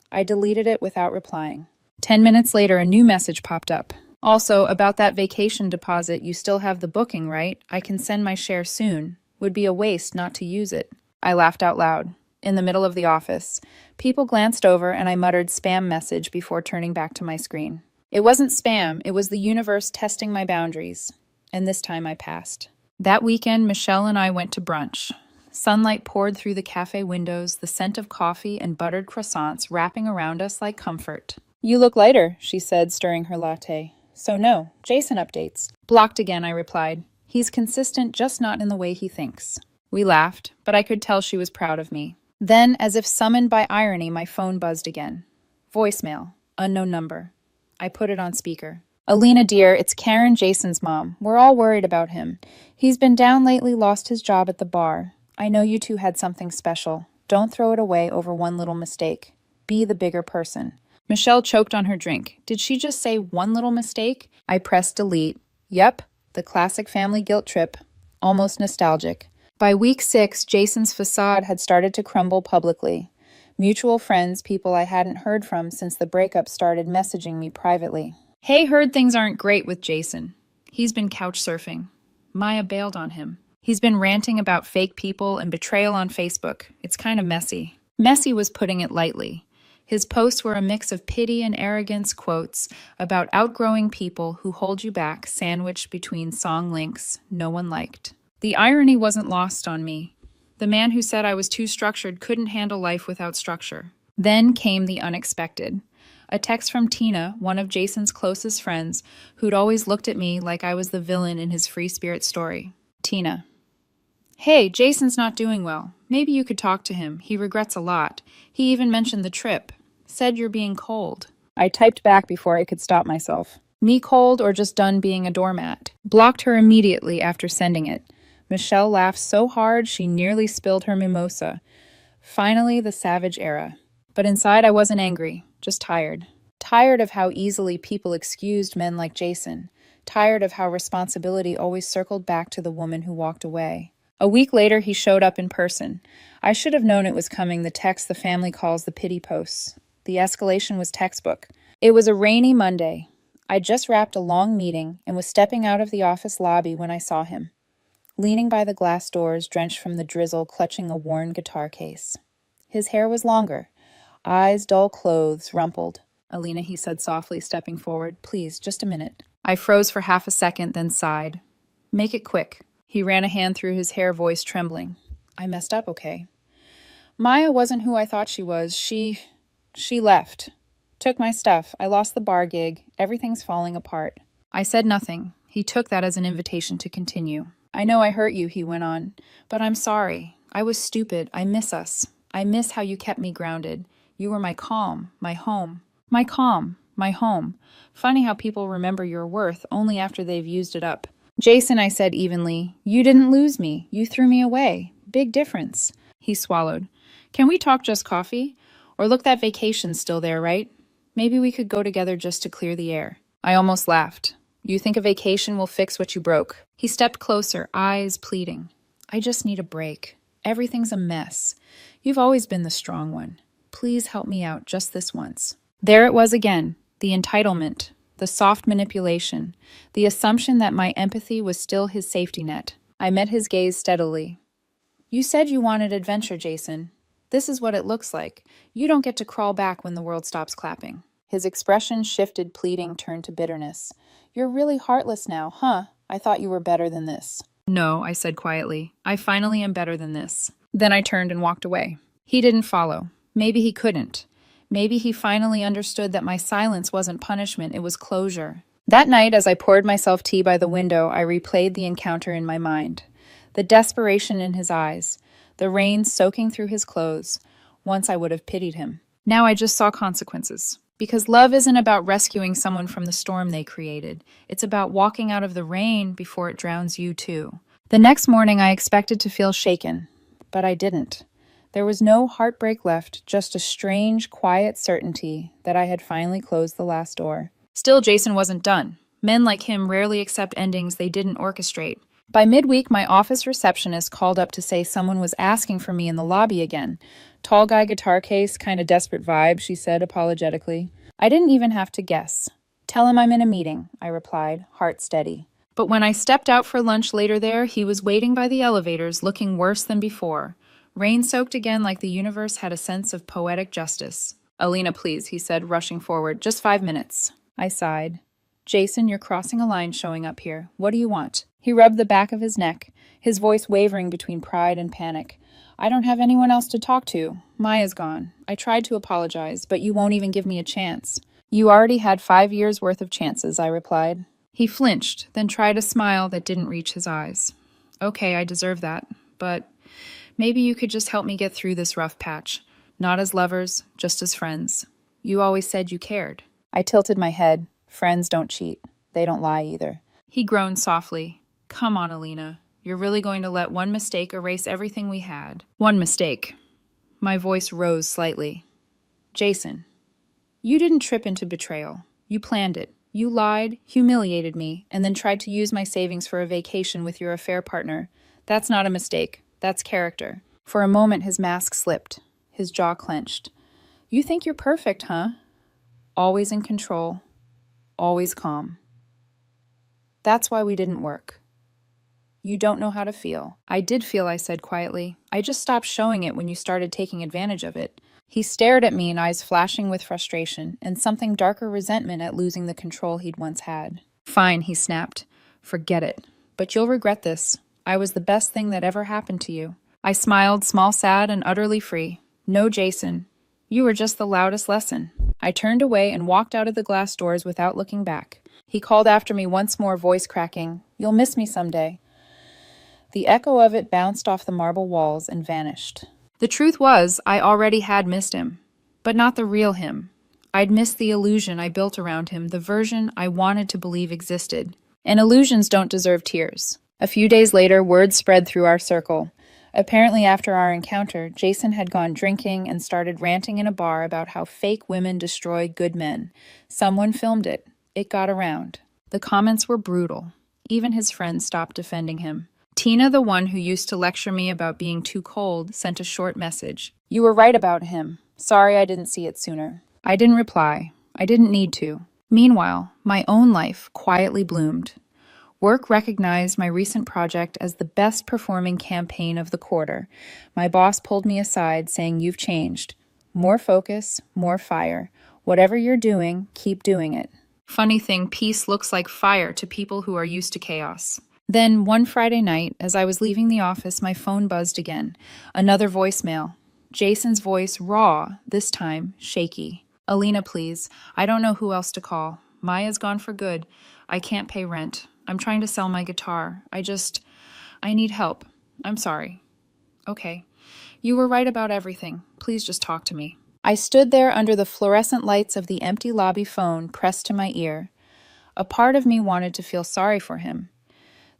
I deleted it without replying. 10 minutes later, a new message popped up. Also, about that vacation deposit, you still have the booking, right? I can send my share soon. Would be a waste not to use it. I laughed out loud. In the middle of the office. People glanced over and I muttered spam message before turning back to my screen. It wasn't spam, it was the universe testing my boundaries. And this time I passed. That weekend, Michelle and I went to brunch. Sunlight poured through the cafe windows, the scent of coffee and buttered croissants wrapping around us like comfort. You look lighter, she said, stirring her latte. So no, Jason updates. Blocked again, I replied. He's consistent, just not in the way he thinks. We laughed, but I could tell she was proud of me. Then, as if summoned by irony, my phone buzzed again. Voicemail. Unknown number. I put it on speaker. Alina, dear, it's Karen, Jason's mom. We're all worried about him. He's been down lately, lost his job at the bar. I know you two had something special. Don't throw it away over one little mistake. Be the bigger person. Michelle choked on her drink. Did she just say one little mistake? I pressed delete. Yep, the classic family guilt trip. Almost nostalgic. By week 6, Jason's facade had started to crumble publicly. Mutual friends, people I hadn't heard from since the breakup, started messaging me privately. Hey, heard things aren't great with Jason. He's been couch surfing. Maya bailed on him. He's been ranting about fake people and betrayal on Facebook. It's kind of messy. Messy was putting it lightly. His posts were a mix of pity and arrogance quotes about outgrowing people who hold you back, sandwiched between song links no one liked. The irony wasn't lost on me. The man who said I was too structured couldn't handle life without structure. Then came the unexpected. A text from Tina, one of Jason's closest friends, who'd always looked at me like I was the villain in his free spirit story. Tina. Hey, Jason's not doing well. Maybe you could talk to him. He regrets a lot. He even mentioned the trip. Said you're being cold. I typed back before I could stop myself. Me cold or just done being a doormat? Blocked her immediately after sending it. Michelle laughed so hard she nearly spilled her mimosa. Finally, the savage era. But inside I wasn't angry, just tired. Tired of how easily people excused men like Jason. Tired of how responsibility always circled back to the woman who walked away. A week later, he showed up in person. I should have known it was coming, the text the family calls the pity posts. The escalation was textbook. It was a rainy Monday. I'd just wrapped a long meeting and was stepping out of the office lobby when I saw him. Leaning by the glass doors, drenched from the drizzle, clutching a worn guitar case. His hair was longer. Eyes, dull clothes, rumpled. Alina, he said softly, stepping forward. Please, just a minute. I froze for half a second, then sighed. Make it quick. He ran a hand through his hair, voice trembling. I messed up, okay? Maya wasn't who I thought she was. She left. Took my stuff. I lost the bar gig. Everything's falling apart. I said nothing. He took that as an invitation to continue. I know I hurt you, he went on, but I'm sorry. I was stupid. I miss us. I miss how you kept me grounded. You were my calm, my home. My calm, my home. Funny how people remember your worth only after they've used it up. Jason, I said evenly, you didn't lose me. You threw me away. Big difference. He swallowed. Can we talk just coffee? Or look, that vacation's still there, right? Maybe we could go together just to clear the air. I almost laughed. You think a vacation will fix what you broke? He stepped closer, eyes pleading. I just need a break. Everything's a mess. You've always been the strong one. Please help me out just this once. There it was again, the entitlement, the soft manipulation, the assumption that my empathy was still his safety net. I met his gaze steadily. You said you wanted adventure, Jason. This is what it looks like. You don't get to crawl back when the world stops clapping. His expression shifted, pleading, turned to bitterness. You're really heartless now, huh? I thought you were better than this. No, I said quietly. I finally am better than this. Then I turned and walked away. He didn't follow. Maybe he couldn't. Maybe he finally understood that my silence wasn't punishment, it was closure. That night, as I poured myself tea by the window, I replayed the encounter in my mind. The desperation in his eyes, the rain soaking through his clothes. Once I would have pitied him. Now I just saw consequences. Because love isn't about rescuing someone from the storm they created. It's about walking out of the rain before it drowns you too. The next morning I expected to feel shaken, but I didn't. There was no heartbreak left, just a strange, quiet certainty that I had finally closed the last door. Still, Jason wasn't done. Men like him rarely accept endings they didn't orchestrate. By midweek, my office receptionist called up to say someone was asking for me in the lobby again. Tall guy, guitar case, kind of desperate vibe, she said apologetically. I didn't even have to guess. Tell him I'm in a meeting, I replied, heart steady. But when I stepped out for lunch later there, he was waiting by the elevators, looking worse than before. Rain-soaked again like the universe had a sense of poetic justice. Alina, please, he said, rushing forward. Just 5 minutes. I sighed. Jason, you're crossing a line showing up here. What do you want? He rubbed the back of his neck, his voice wavering between pride and panic. I don't have anyone else to talk to. Maya's gone. I tried to apologize, but you won't even give me a chance. You already had 5 years' worth of chances, I replied. He flinched, then tried a smile that didn't reach his eyes. Okay, I deserve that, but maybe you could just help me get through this rough patch. Not as lovers, just as friends. You always said you cared. I tilted my head. Friends don't cheat. They don't lie either. He groaned softly. Come on, Alina. You're really going to let one mistake erase everything we had? One mistake. My voice rose slightly. Jason, you didn't trip into betrayal. You planned it. You lied, humiliated me, and then tried to use my savings for a vacation with your affair partner. That's not a mistake. That's character. For a moment, his mask slipped. His jaw clenched. You think you're perfect, huh? Always in control. Always calm. That's why we didn't work. You don't know how to feel. I did feel, I said quietly. I just stopped showing it when you started taking advantage of it. He stared at me in eyes flashing with frustration and something darker resentment at losing the control he'd once had. Fine, he snapped. Forget it. But you'll regret this. I was the best thing that ever happened to you. I smiled, small, sad, and utterly free. No, Jason. You were just the loudest lesson. I turned away and walked out of the glass doors without looking back. He called after me once more, voice cracking. You'll miss me someday. The echo of it bounced off the marble walls and vanished. The truth was, I already had missed him. But not the real him. I'd missed the illusion I built around him, the version I wanted to believe existed. And illusions don't deserve tears. A few days later, word spread through our circle. Apparently after our encounter, Jason had gone drinking and started ranting in a bar about how fake women destroy good men. Someone filmed it. It got around. The comments were brutal. Even his friends stopped defending him. Tina, the one who used to lecture me about being too cold, sent a short message. You were right about him. Sorry I didn't see it sooner. I didn't reply. I didn't need to. Meanwhile, my own life quietly bloomed. Work recognized my recent project as the best performing campaign of the quarter. My boss pulled me aside, saying, You've changed. More focus, more fire. Whatever you're doing, keep doing it. Funny thing, peace looks like fire to people who are used to chaos. Then, one Friday night, as I was leaving the office, my phone buzzed again. Another voicemail. Jason's voice, raw, this time shaky. Alina, please. I don't know who else to call. Maya's gone for good. I can't pay rent. I'm trying to sell my guitar. I need help. I'm sorry. Okay. You were right about everything. Please just talk to me. I stood there under the fluorescent lights of the empty lobby phone pressed to my ear. A part of me wanted to feel sorry for him.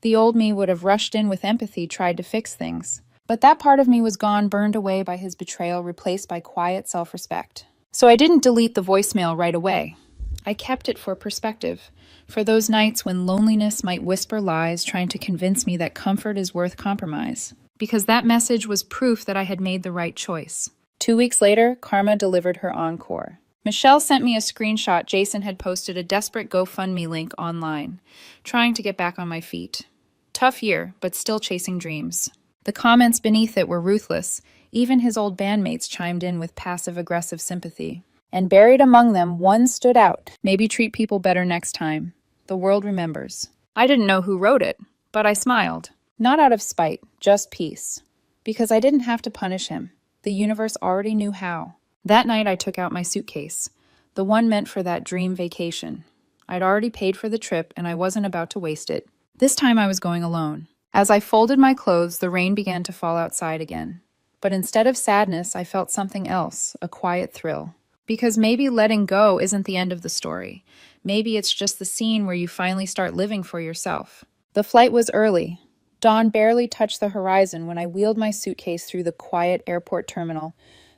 The old me would have rushed in with empathy, tried to fix things. But that part of me was gone, burned away by his betrayal, replaced by quiet self-respect. So I didn't delete the voicemail right away. I kept it for perspective, for those nights when loneliness might whisper lies, trying to convince me that comfort is worth compromise. Because that message was proof that I had made the right choice. 2 weeks later, Karma delivered her encore. Michelle sent me a screenshot. Jason had posted a desperate GoFundMe link online, trying to get back on my feet. Tough year, but still chasing dreams. The comments beneath it were ruthless. Even his old bandmates chimed in with passive-aggressive sympathy. And buried among them, one stood out. Maybe treat people better next time. The world remembers. I didn't know who wrote it, but I smiled. Not out of spite, just peace. Because I didn't have to punish him. The universe already knew how. That night I took out my suitcase, the one meant for that dream vacation. I'd already paid for the trip and I wasn't about to waste it. This time I was going alone. As I folded my clothes, the rain began to fall outside again. But instead of sadness, I felt something else, a quiet thrill. Because maybe letting go isn't the end of the story. Maybe it's just the scene where you finally start living for yourself. The flight was early. Dawn barely touched the horizon when I wheeled my suitcase through the quiet airport terminal,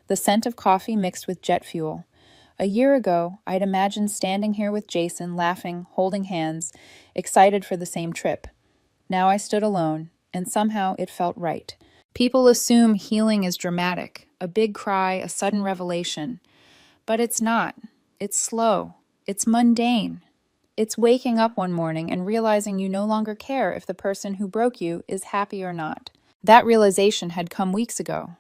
the scent of coffee mixed with jet fuel. A year ago, I'd imagined standing here with Jason, laughing, holding hands, excited for the same trip. Now I stood alone, and somehow it felt right. People assume healing is dramatic, a big cry, a sudden revelation. But it's not. It's slow. It's mundane. It's waking up one morning and realizing you no longer care if the person who broke you is happy or not. That realization had come weeks ago.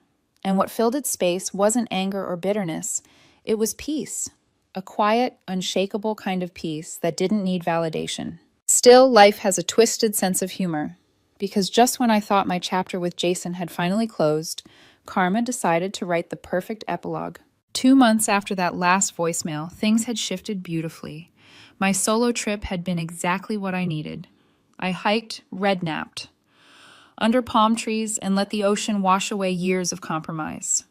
And what filled its space wasn't anger or bitterness. It was peace. A quiet, unshakable kind of peace that didn't need validation. Still, life has a twisted sense of humor. Because just when I thought my chapter with Jason had finally closed, Karma decided to write the perfect epilogue. 2 months after that last voicemail, things had shifted beautifully. My solo trip had been exactly what I needed. I hiked, red-napped, under palm trees and let the ocean wash away years of compromise.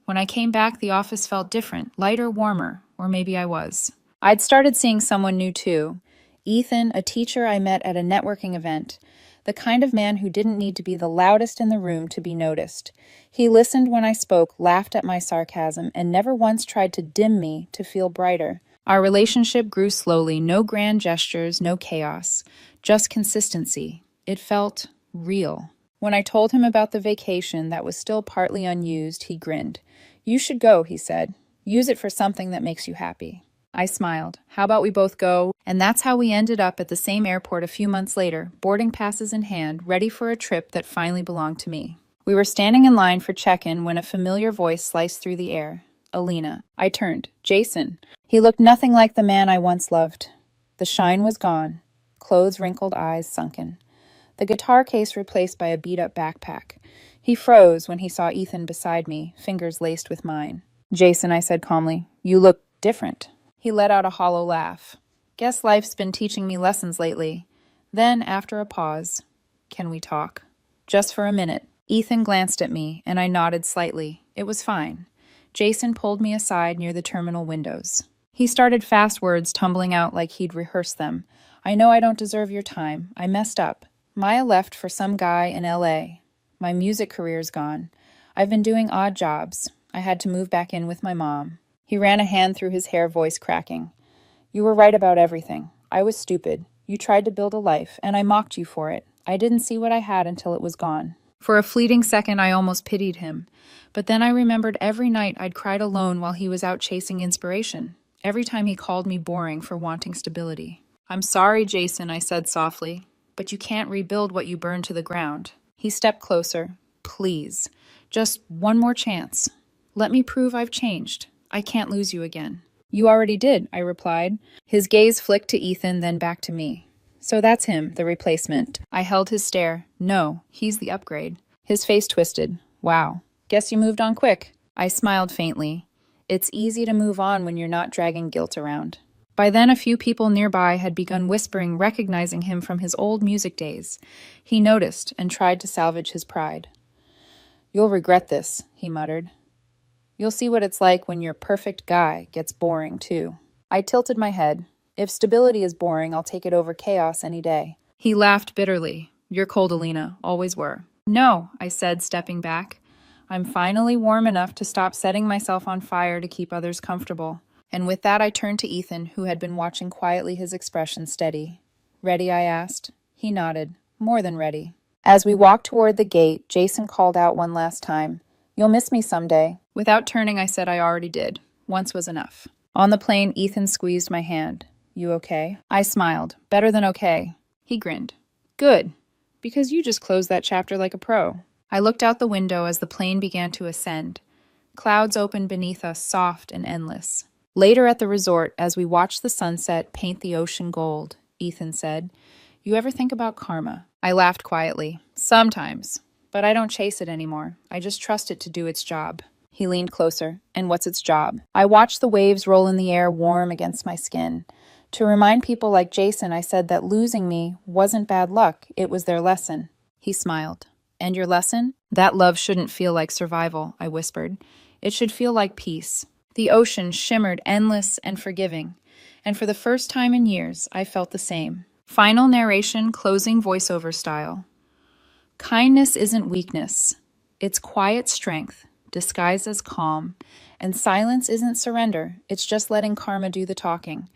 When I came back, the office felt different, lighter, warmer, or maybe I was. I'd started seeing someone new too. Ethan, a teacher I met at a networking event, the kind of man who didn't need to be the loudest in the room to be noticed. He listened when I spoke, laughed at my sarcasm, and never once tried to dim me to feel brighter. Our relationship grew slowly, no grand gestures, no chaos, just consistency. It felt real. When I told him about the vacation that was still partly unused, he grinned. "You should go," he said. "Use it for something that makes you happy." I smiled. "How about we both go?" And that's how we ended up at the same airport a few months later, boarding passes in hand, ready for a trip that finally belonged to me. We were standing in line for check-in when a familiar voice sliced through the air. Alina. I turned. Jason. He looked nothing like the man I once loved. The shine was gone. Clothes wrinkled, eyes sunken. The guitar case replaced by a beat-up backpack. He froze when he saw Ethan beside me, fingers laced with mine. "Jason," I said calmly, "you look different." He let out a hollow laugh. "Guess life's been teaching me lessons lately." Then, after a pause, "Can we talk?" "Just for a minute." Ethan glanced at me, and I nodded slightly. It was fine. Jason pulled me aside near the terminal windows. He started fast words tumbling out like he'd rehearsed them. "I know I don't deserve your time. I messed up. Maya left for some guy in LA. My music career's gone. I've been doing odd jobs. I had to move back in with my mom." He ran a hand through his hair, voice cracking. "You were right about everything. I was stupid. You tried to build a life, and I mocked you for it. I didn't see what I had until it was gone." For a fleeting second, I almost pitied him. But then I remembered every night I'd cried alone while he was out chasing inspiration. Every time he called me boring for wanting stability. "I'm sorry, Jason," I said softly, "but you can't rebuild what you burned to the ground." He stepped closer. "Please. Just one more chance. Let me prove I've changed. I can't lose you again." "You already did," I replied. His gaze flicked to Ethan, then back to me. "So that's him, the replacement." I held his stare. "No, he's the upgrade." His face twisted. "Wow. Guess you moved on quick." I smiled faintly. It's easy to move on when you're not dragging guilt around. By then, a few people nearby had begun whispering, recognizing him from his old music days. He noticed and tried to salvage his pride. "You'll regret this," he muttered. "You'll see what it's like when your perfect guy gets boring, too." I tilted my head. "If stability is boring, I'll take it over chaos any day." He laughed bitterly. "You're cold, Alina. Always were." "No," I said, stepping back. "I'm finally warm enough to stop setting myself on fire to keep others comfortable." And with that, I turned to Ethan, who had been watching quietly, his expression steady. "Ready?" I asked. He nodded. More than ready. As we walked toward the gate, Jason called out one last time. "You'll miss me someday." Without turning, I said I already did. Once was enough. On the plane, Ethan squeezed my hand. "You okay?" I smiled. "Better than okay." He grinned. "Good. Because you just closed that chapter like a pro." I looked out the window as the plane began to ascend. Clouds opened beneath us, soft and endless. Later at the resort, as we watched the sunset paint the ocean gold, Ethan said, "You ever think about karma?" I laughed quietly. "Sometimes. But I don't chase it anymore. I just trust it to do its job." He leaned closer. "And what's its job?" I watched the waves roll in the air, warm against my skin. To remind people like Jason, I said that losing me wasn't bad luck, it was their lesson. He smiled. "And your lesson?" "That love shouldn't feel like survival," I whispered. "It should feel like peace." The ocean shimmered endless and forgiving, and for the first time in years, I felt the same. Final narration, closing voiceover style. Kindness isn't weakness. It's quiet strength, disguised as calm. And silence isn't surrender. It's just letting karma do the talking.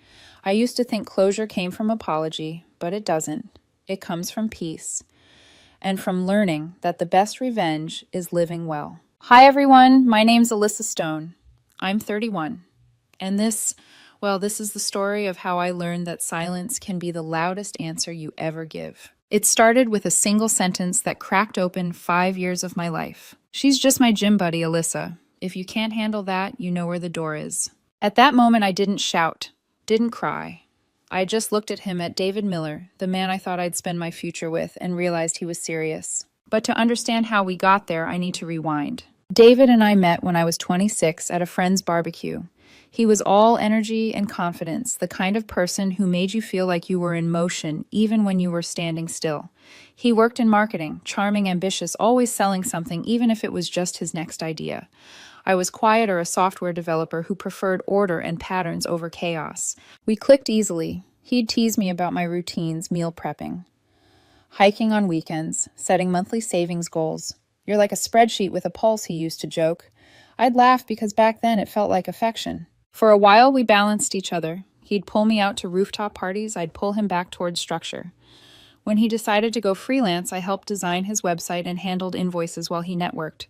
I used to think closure came from apology, but it doesn't. It comes from peace and from learning that the best revenge is living well. Hi, everyone. My name's Alyssa Stone. I'm 31. And this is the story of how I learned that silence can be the loudest answer you ever give. It started with a single sentence that cracked open 5 years of my life. She's just my gym buddy, Alyssa. If you can't handle that, you know where the door is. At that moment, I didn't shout, didn't cry. I just looked at him, at David Miller, the man I thought I'd spend my future with, and realized he was serious. But to understand how we got there, I need to rewind. David and I met when I was 26 at a friend's barbecue. He was all energy and confidence, the kind of person who made you feel like you were in motion even when you were standing still. He worked in marketing, charming, ambitious, always selling something even if it was just his next idea. I was quiet, or a software developer who preferred order and patterns over chaos. We clicked easily. He'd tease me about my routines, meal prepping, hiking on weekends, setting monthly savings goals. You're like a spreadsheet with a pulse, he used to joke. I'd laugh because back then it felt like affection. For a while, we balanced each other. He'd pull me out to rooftop parties, I'd pull him back towards structure. When he decided to go freelance, I helped design his website and handled invoices while he networked.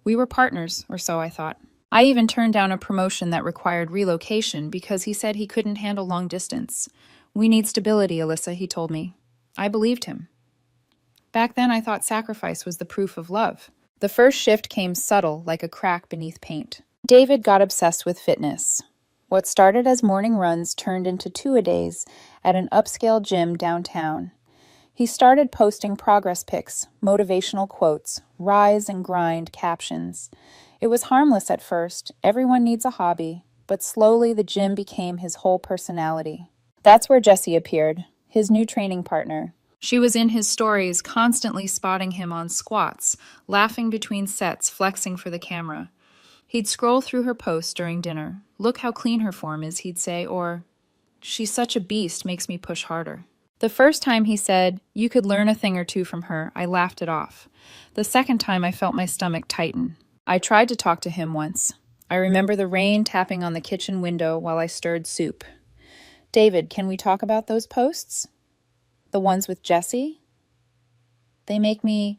We were partners, or so I thought. I even turned down a promotion that required relocation because he said he couldn't handle long distance. We need stability, Alyssa, he told me. I believed him. Back then, I thought sacrifice was the proof of love. The first shift came subtle, like a crack beneath paint. David got obsessed with fitness. What started as morning runs turned into two-a-days at an upscale gym downtown. He started posting progress pics, motivational quotes, rise and grind captions. It was harmless at first. Everyone needs a hobby. But slowly the gym became his whole personality. That's where Jessie appeared, his new training partner. She was in his stories, constantly spotting him on squats, laughing between sets, flexing for the camera. He'd scroll through her posts during dinner. Look how clean her form is, he'd say, or, she's such a beast, makes me push harder. The first time he said, you could learn a thing or two from her, I laughed it off. The second time I felt my stomach tighten. I tried to talk to him once. I remember the rain tapping on the kitchen window while I stirred soup. David, can we talk about those posts? The ones with Jessie? They make me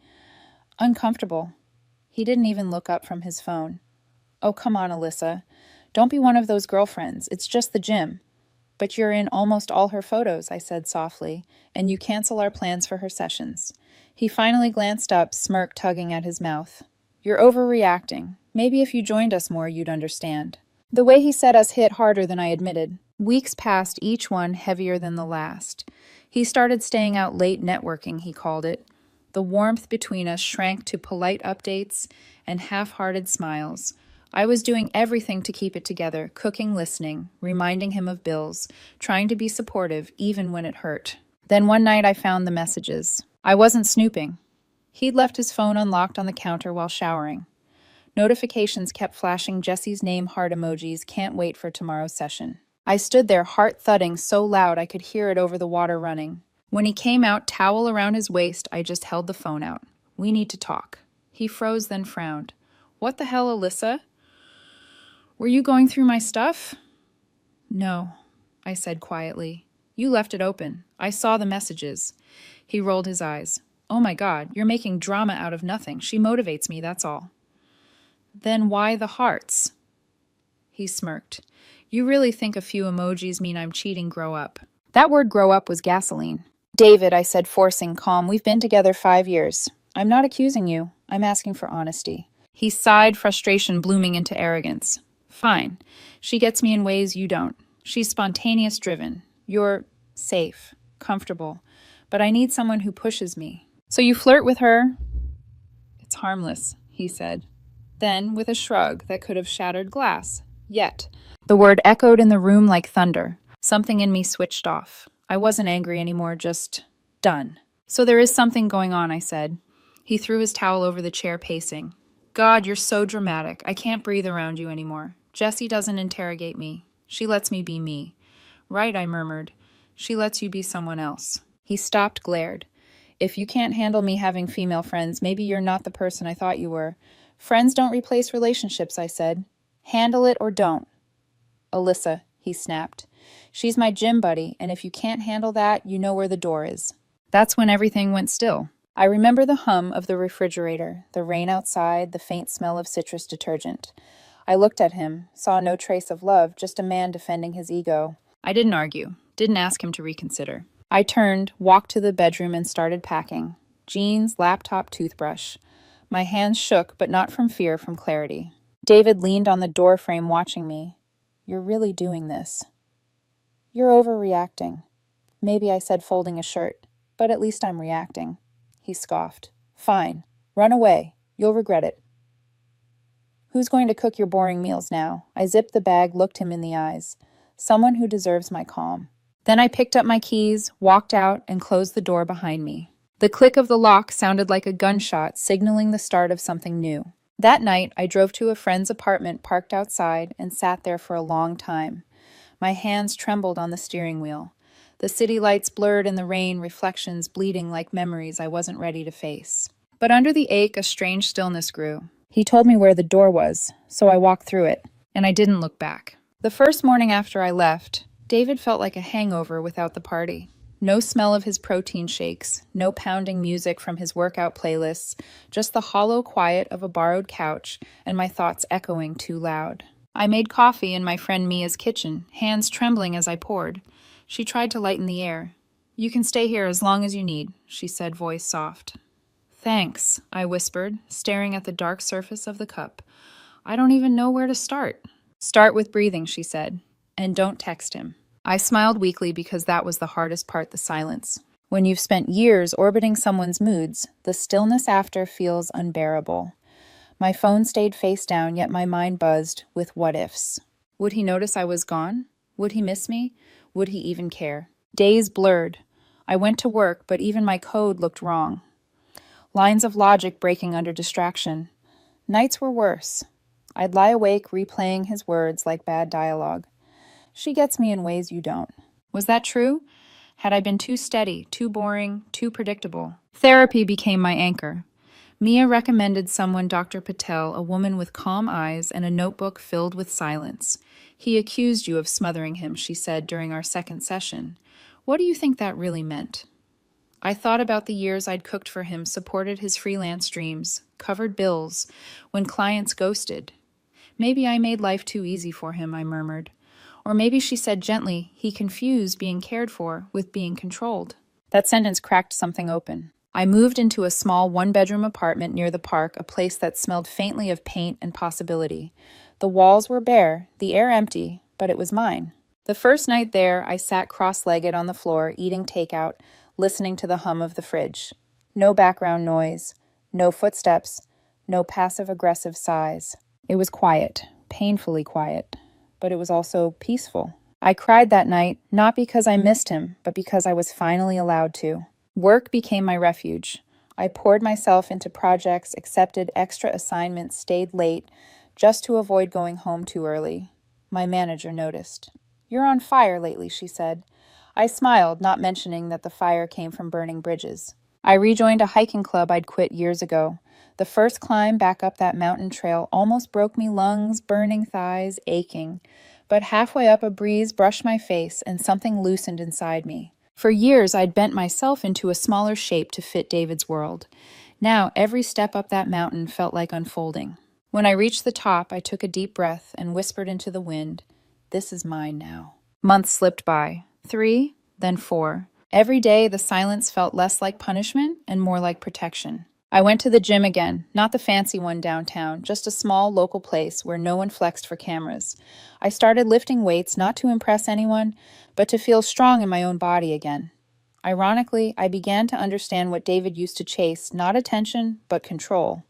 uncomfortable. He didn't even look up from his phone. Oh, come on, Alyssa. Don't be one of those girlfriends. It's just the gym. But you're in almost all her photos, I said softly, and you cancel our plans for her sessions. He finally glanced up, smirk tugging at his mouth. You're overreacting. Maybe if you joined us more, you'd understand. The way he said us hit harder than I admitted. Weeks passed, each one heavier than the last. He started staying out late networking, he called it. The warmth between us shrank to polite updates and half-hearted smiles. I was doing everything to keep it together, cooking, listening, reminding him of bills, trying to be supportive even when it hurt. Then one night I found the messages. I wasn't snooping. He'd left his phone unlocked on the counter while showering. Notifications kept flashing Jessie's name heart emojis, can't wait for tomorrow's session. I stood there, heart thudding so loud I could hear it over the water running. When he came out, towel around his waist, I just held the phone out. We need to talk. He froze, then frowned. What the hell, Alyssa? Were you going through my stuff? No, I said quietly. You left it open. I saw the messages. He rolled his eyes. Oh my God, you're making drama out of nothing. She motivates me, that's all. Then why the hearts? He smirked. You really think a few emojis mean I'm cheating? Grow up. That word grow up was gasoline. David, I said, forcing calm, we've been together 5 years. I'm not accusing you. I'm asking for honesty. He sighed, frustration blooming into arrogance. Fine. She gets me in ways you don't. She's spontaneous driven. You're safe, comfortable. But I need someone who pushes me. So you flirt with her? It's harmless, he said. Then, with a shrug that could have shattered glass. Yet. The word echoed in the room like thunder. Something in me switched off. I wasn't angry anymore, just done. So there is something going on, I said. He threw his towel over the chair, pacing. God, you're so dramatic. I can't breathe around you anymore. Jessie doesn't interrogate me. She lets me be me. Right, I murmured. She lets you be someone else. He stopped, glared. If you can't handle me having female friends, maybe you're not the person I thought you were. Friends don't replace relationships, I said. Handle it or don't. Alyssa, he snapped. She's my gym buddy, and if you can't handle that, you know where the door is. That's when everything went still. I remember the hum of the refrigerator, the rain outside, the faint smell of citrus detergent. I looked at him, saw no trace of love, just a man defending his ego. I didn't argue, didn't ask him to reconsider. I turned, walked to the bedroom, and started packing. Jeans, laptop, toothbrush. My hands shook, but not from fear, from clarity. David leaned on the doorframe watching me. You're really doing this. You're overreacting. Maybe I said folding a shirt, but at least I'm reacting. He scoffed. Fine. Run away. You'll regret it. Who's going to cook your boring meals now? I zipped the bag, looked him in the eyes. Someone who deserves my calm. Then I picked up my keys, walked out, and closed the door behind me. The click of the lock sounded like a gunshot, signaling the start of something new. That night, I drove to a friend's apartment parked outside and sat there for a long time. My hands trembled on the steering wheel. The city lights blurred in the rain, reflections bleeding like memories I wasn't ready to face. But under the ache, a strange stillness grew. He told me where the door was, so I walked through it, and I didn't look back. The first morning after I left, David felt like a hangover without the party. No smell of his protein shakes, no pounding music from his workout playlists, just the hollow quiet of a borrowed couch and my thoughts echoing too loud. I made coffee in my friend Mia's kitchen, hands trembling as I poured. She tried to lighten the air. You can stay here as long as you need, she said, voice soft. Thanks, I whispered, staring at the dark surface of the cup. I don't even know where to start. Start with breathing, she said, and don't text him. I smiled weakly because that was the hardest part, the silence. When you've spent years orbiting someone's moods, the stillness after feels unbearable. My phone stayed face down, yet my mind buzzed with what-ifs. Would he notice I was gone? Would he miss me? Would he even care? Days blurred. I went to work, but even my code looked wrong. Lines of logic breaking under distraction. Nights were worse. I'd lie awake replaying his words like bad dialogue. She gets me in ways you don't. Was that true? Had I been too steady, too boring, too predictable? Therapy became my anchor. Mia recommended someone, Dr. Patel, a woman with calm eyes and a notebook filled with silence. He accused you of smothering him, she said during our second session. What do you think that really meant? I thought about the years I'd cooked for him, supported his freelance dreams, covered bills, when clients ghosted. Maybe I made life too easy for him, I murmured. Or maybe she said gently, he confused being cared for with being controlled. That sentence cracked something open. I moved into a small one-bedroom apartment near the park, a place that smelled faintly of paint and possibility. The walls were bare, the air empty, but it was mine. The first night there, I sat cross-legged on the floor, eating takeout, listening to the hum of the fridge. No background noise, no footsteps, no passive-aggressive sighs. It was quiet, painfully quiet, but it was also peaceful. I cried that night, not because I missed him, but because I was finally allowed to. Work became my refuge. I poured myself into projects, accepted extra assignments, stayed late, just to avoid going home too early. My manager noticed. You're on fire lately, she said. I smiled, not mentioning that the fire came from burning bridges. I rejoined a hiking club I'd quit years ago. The first climb back up that mountain trail almost broke me, lungs, burning thighs, aching. But halfway up, a breeze brushed my face and something loosened inside me. For years, I'd bent myself into a smaller shape to fit David's world. Now, every step up that mountain felt like unfolding. When I reached the top, I took a deep breath and whispered into the wind, "This is mine now." Months slipped by. 3, then 4. Every day, the silence felt less like punishment and more like protection. I went to the gym again, not the fancy one downtown, just a small local place where no one flexed for cameras. I started lifting weights not to impress anyone, but to feel strong in my own body again. Ironically, I began to understand what David used to chase, not attention, but control.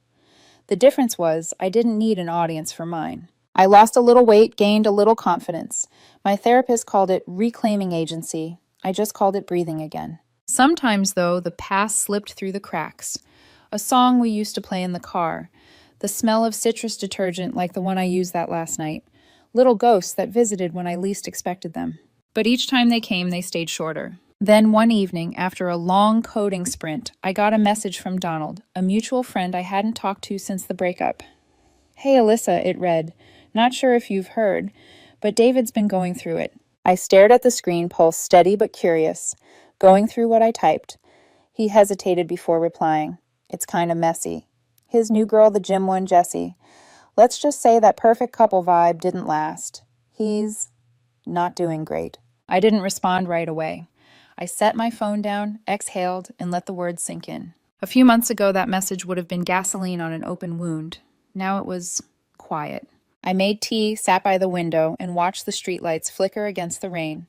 The difference was, I didn't need an audience for mine. I lost a little weight, gained a little confidence. My therapist called it reclaiming agency. I just called it breathing again. Sometimes, though, the past slipped through the cracks. A song we used to play in the car, the smell of citrus detergent like the one I used that last night, little ghosts that visited when I least expected them. But each time they came, they stayed shorter. Then one evening, after a long coding sprint, I got a message from Donald, a mutual friend I hadn't talked to since the breakup. "Hey Alyssa," it read. "Not sure if you've heard, but David's been going through it." I stared at the screen, pulse steady but curious, going through what I typed. He hesitated before replying. "It's kind of messy. His new girl, the gym one, Jessie. Let's just say that perfect couple vibe didn't last. He's not doing great." I didn't respond right away. I set my phone down, exhaled, and let the words sink in. A few months ago, that message would have been gasoline on an open wound. Now it was quiet. I made tea, sat by the window, and watched the streetlights flicker against the rain.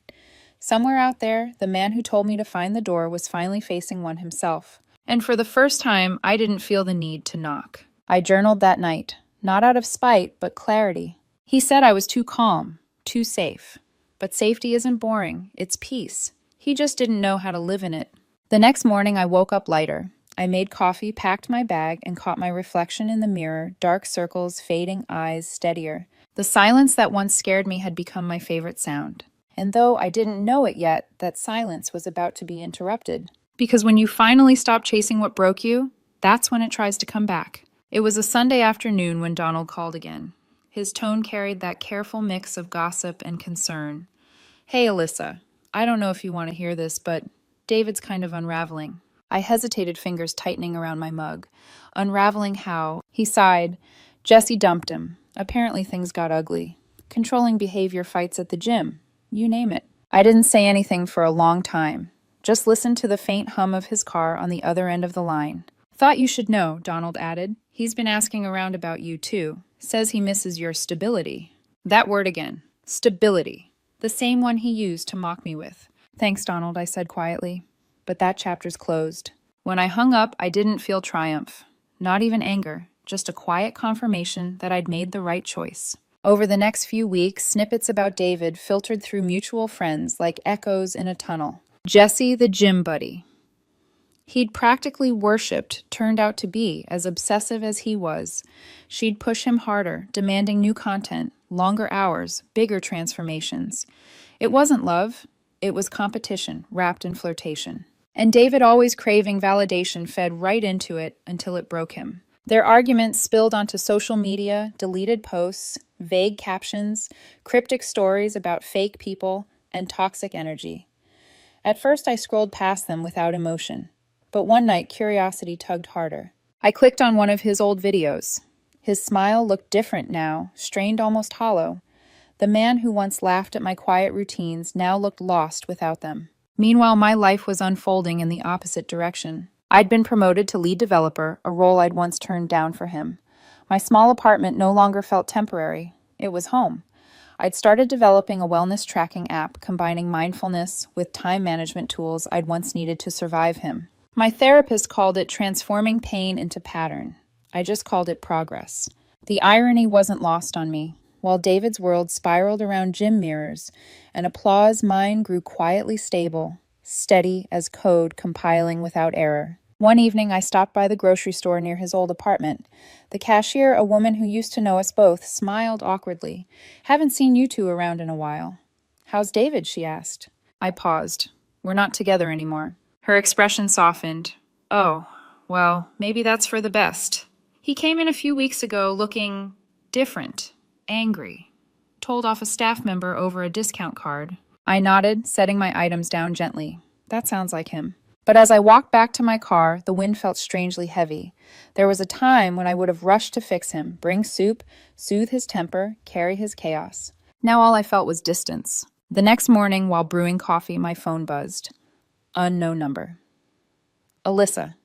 Somewhere out there, the man who told me to find the door was finally facing one himself. And for the first time, I didn't feel the need to knock. I journaled that night, not out of spite, but clarity. He said I was too calm, too safe. But safety isn't boring, it's peace. He just didn't know how to live in it. The next morning, I woke up lighter. I made coffee, packed my bag, and caught my reflection in the mirror, dark circles, fading eyes, steadier. The silence that once scared me had become my favorite sound. And though I didn't know it yet, that silence was about to be interrupted. Because when you finally stop chasing what broke you, that's when it tries to come back. It was a Sunday afternoon when Donald called again. His tone carried that careful mix of gossip and concern. "Hey, Alyssa, I don't know if you want to hear this, but David's kind of unraveling." I hesitated, fingers tightening around my mug. "Unraveling how?" He sighed. "Jessie dumped him. Apparently things got ugly. Controlling behavior, fights at the gym. You name it." I didn't say anything for a long time. Just listened to the faint hum of his car on the other end of the line. "Thought you should know," Donald added. "He's been asking around about you too. Says he misses your stability." That word again. Stability. The same one he used to mock me with. "Thanks, Donald," I said quietly. But that chapter's closed. When I hung up, I didn't feel triumph. Not even anger. Just a quiet confirmation that I'd made the right choice. Over the next few weeks, snippets about David filtered through mutual friends like echoes in a tunnel. Jessie, the gym buddy. He'd practically worshipped, turned out to be as obsessive as he was. She'd push him harder, demanding new content, longer hours, bigger transformations. It wasn't love. It was competition, wrapped in flirtation. And David, always craving validation, fed right into it until it broke him. Their arguments spilled onto social media, deleted posts, vague captions, cryptic stories about fake people, and toxic energy. At first, I scrolled past them without emotion. But one night, curiosity tugged harder. I clicked on one of his old videos. His smile looked different now, strained, almost hollow. The man who once laughed at my quiet routines now looked lost without them. Meanwhile, my life was unfolding in the opposite direction. I'd been promoted to lead developer, a role I'd once turned down for him. My small apartment no longer felt temporary. It was home. I'd started developing a wellness tracking app, combining mindfulness with time management tools I'd once needed to survive him. My therapist called it transforming pain into pattern. I just called it progress. The irony wasn't lost on me. While David's world spiraled around gym mirrors, and applause, mine grew quietly stable, steady as code compiling without error. One evening, I stopped by the grocery store near his old apartment. The cashier, a woman who used to know us both, smiled awkwardly. "Haven't seen you two around in a while." "How's David?" she asked. I paused. "We're not together anymore." Her expression softened. "Oh, well, maybe that's for the best. He came in a few weeks ago looking different. Angry. Told off a staff member over a discount card." I nodded, setting my items down gently. That sounds like him. But as I walked back to my car, the wind felt strangely heavy. There was a time when I would have rushed to fix him, bring soup, soothe his temper, carry his chaos. Now all I felt was distance. The next morning, while brewing coffee, my phone buzzed. Unknown number. "Alyssa.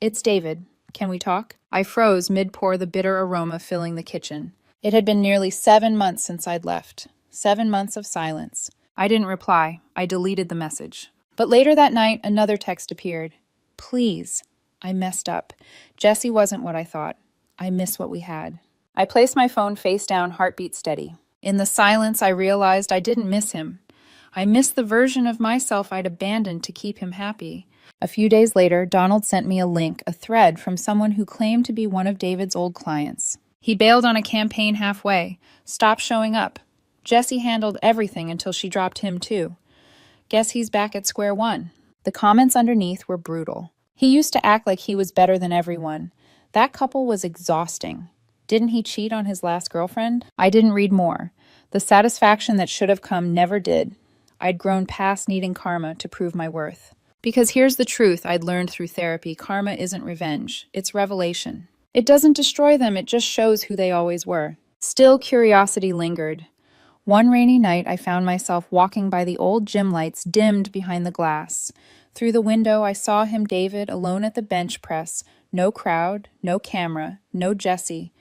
It's David. Can we talk?" I froze mid-pour, the bitter aroma filling the kitchen. It had been nearly 7 months since I'd left. 7 months of silence. I didn't reply. I deleted the message. But later that night, another text appeared. "Please." I messed up. Jessie wasn't what I thought. I miss what we had. I placed my phone face down, heartbeat steady. In the silence, I realized I didn't miss him. I missed the version of myself I'd abandoned to keep him happy. A few days later, Donald sent me a link, a thread from someone who claimed to be one of David's old clients. He bailed on a campaign halfway, stopped showing up. Jessie handled everything until she dropped him too. Guess he's back at square one. The comments underneath were brutal. He used to act like he was better than everyone. That couple was exhausting. Didn't he cheat on his last girlfriend? I didn't read more. The satisfaction that should have come never did. I'd grown past needing karma to prove my worth. Because here's the truth I'd learned through therapy: karma isn't revenge, it's revelation. It doesn't destroy them, it just shows who they always were. Still, curiosity lingered. One rainy night, I found myself walking by the old gym lights dimmed behind the glass. Through the window, I saw him, David, alone at the bench press. No crowd, no camera, no Jesse.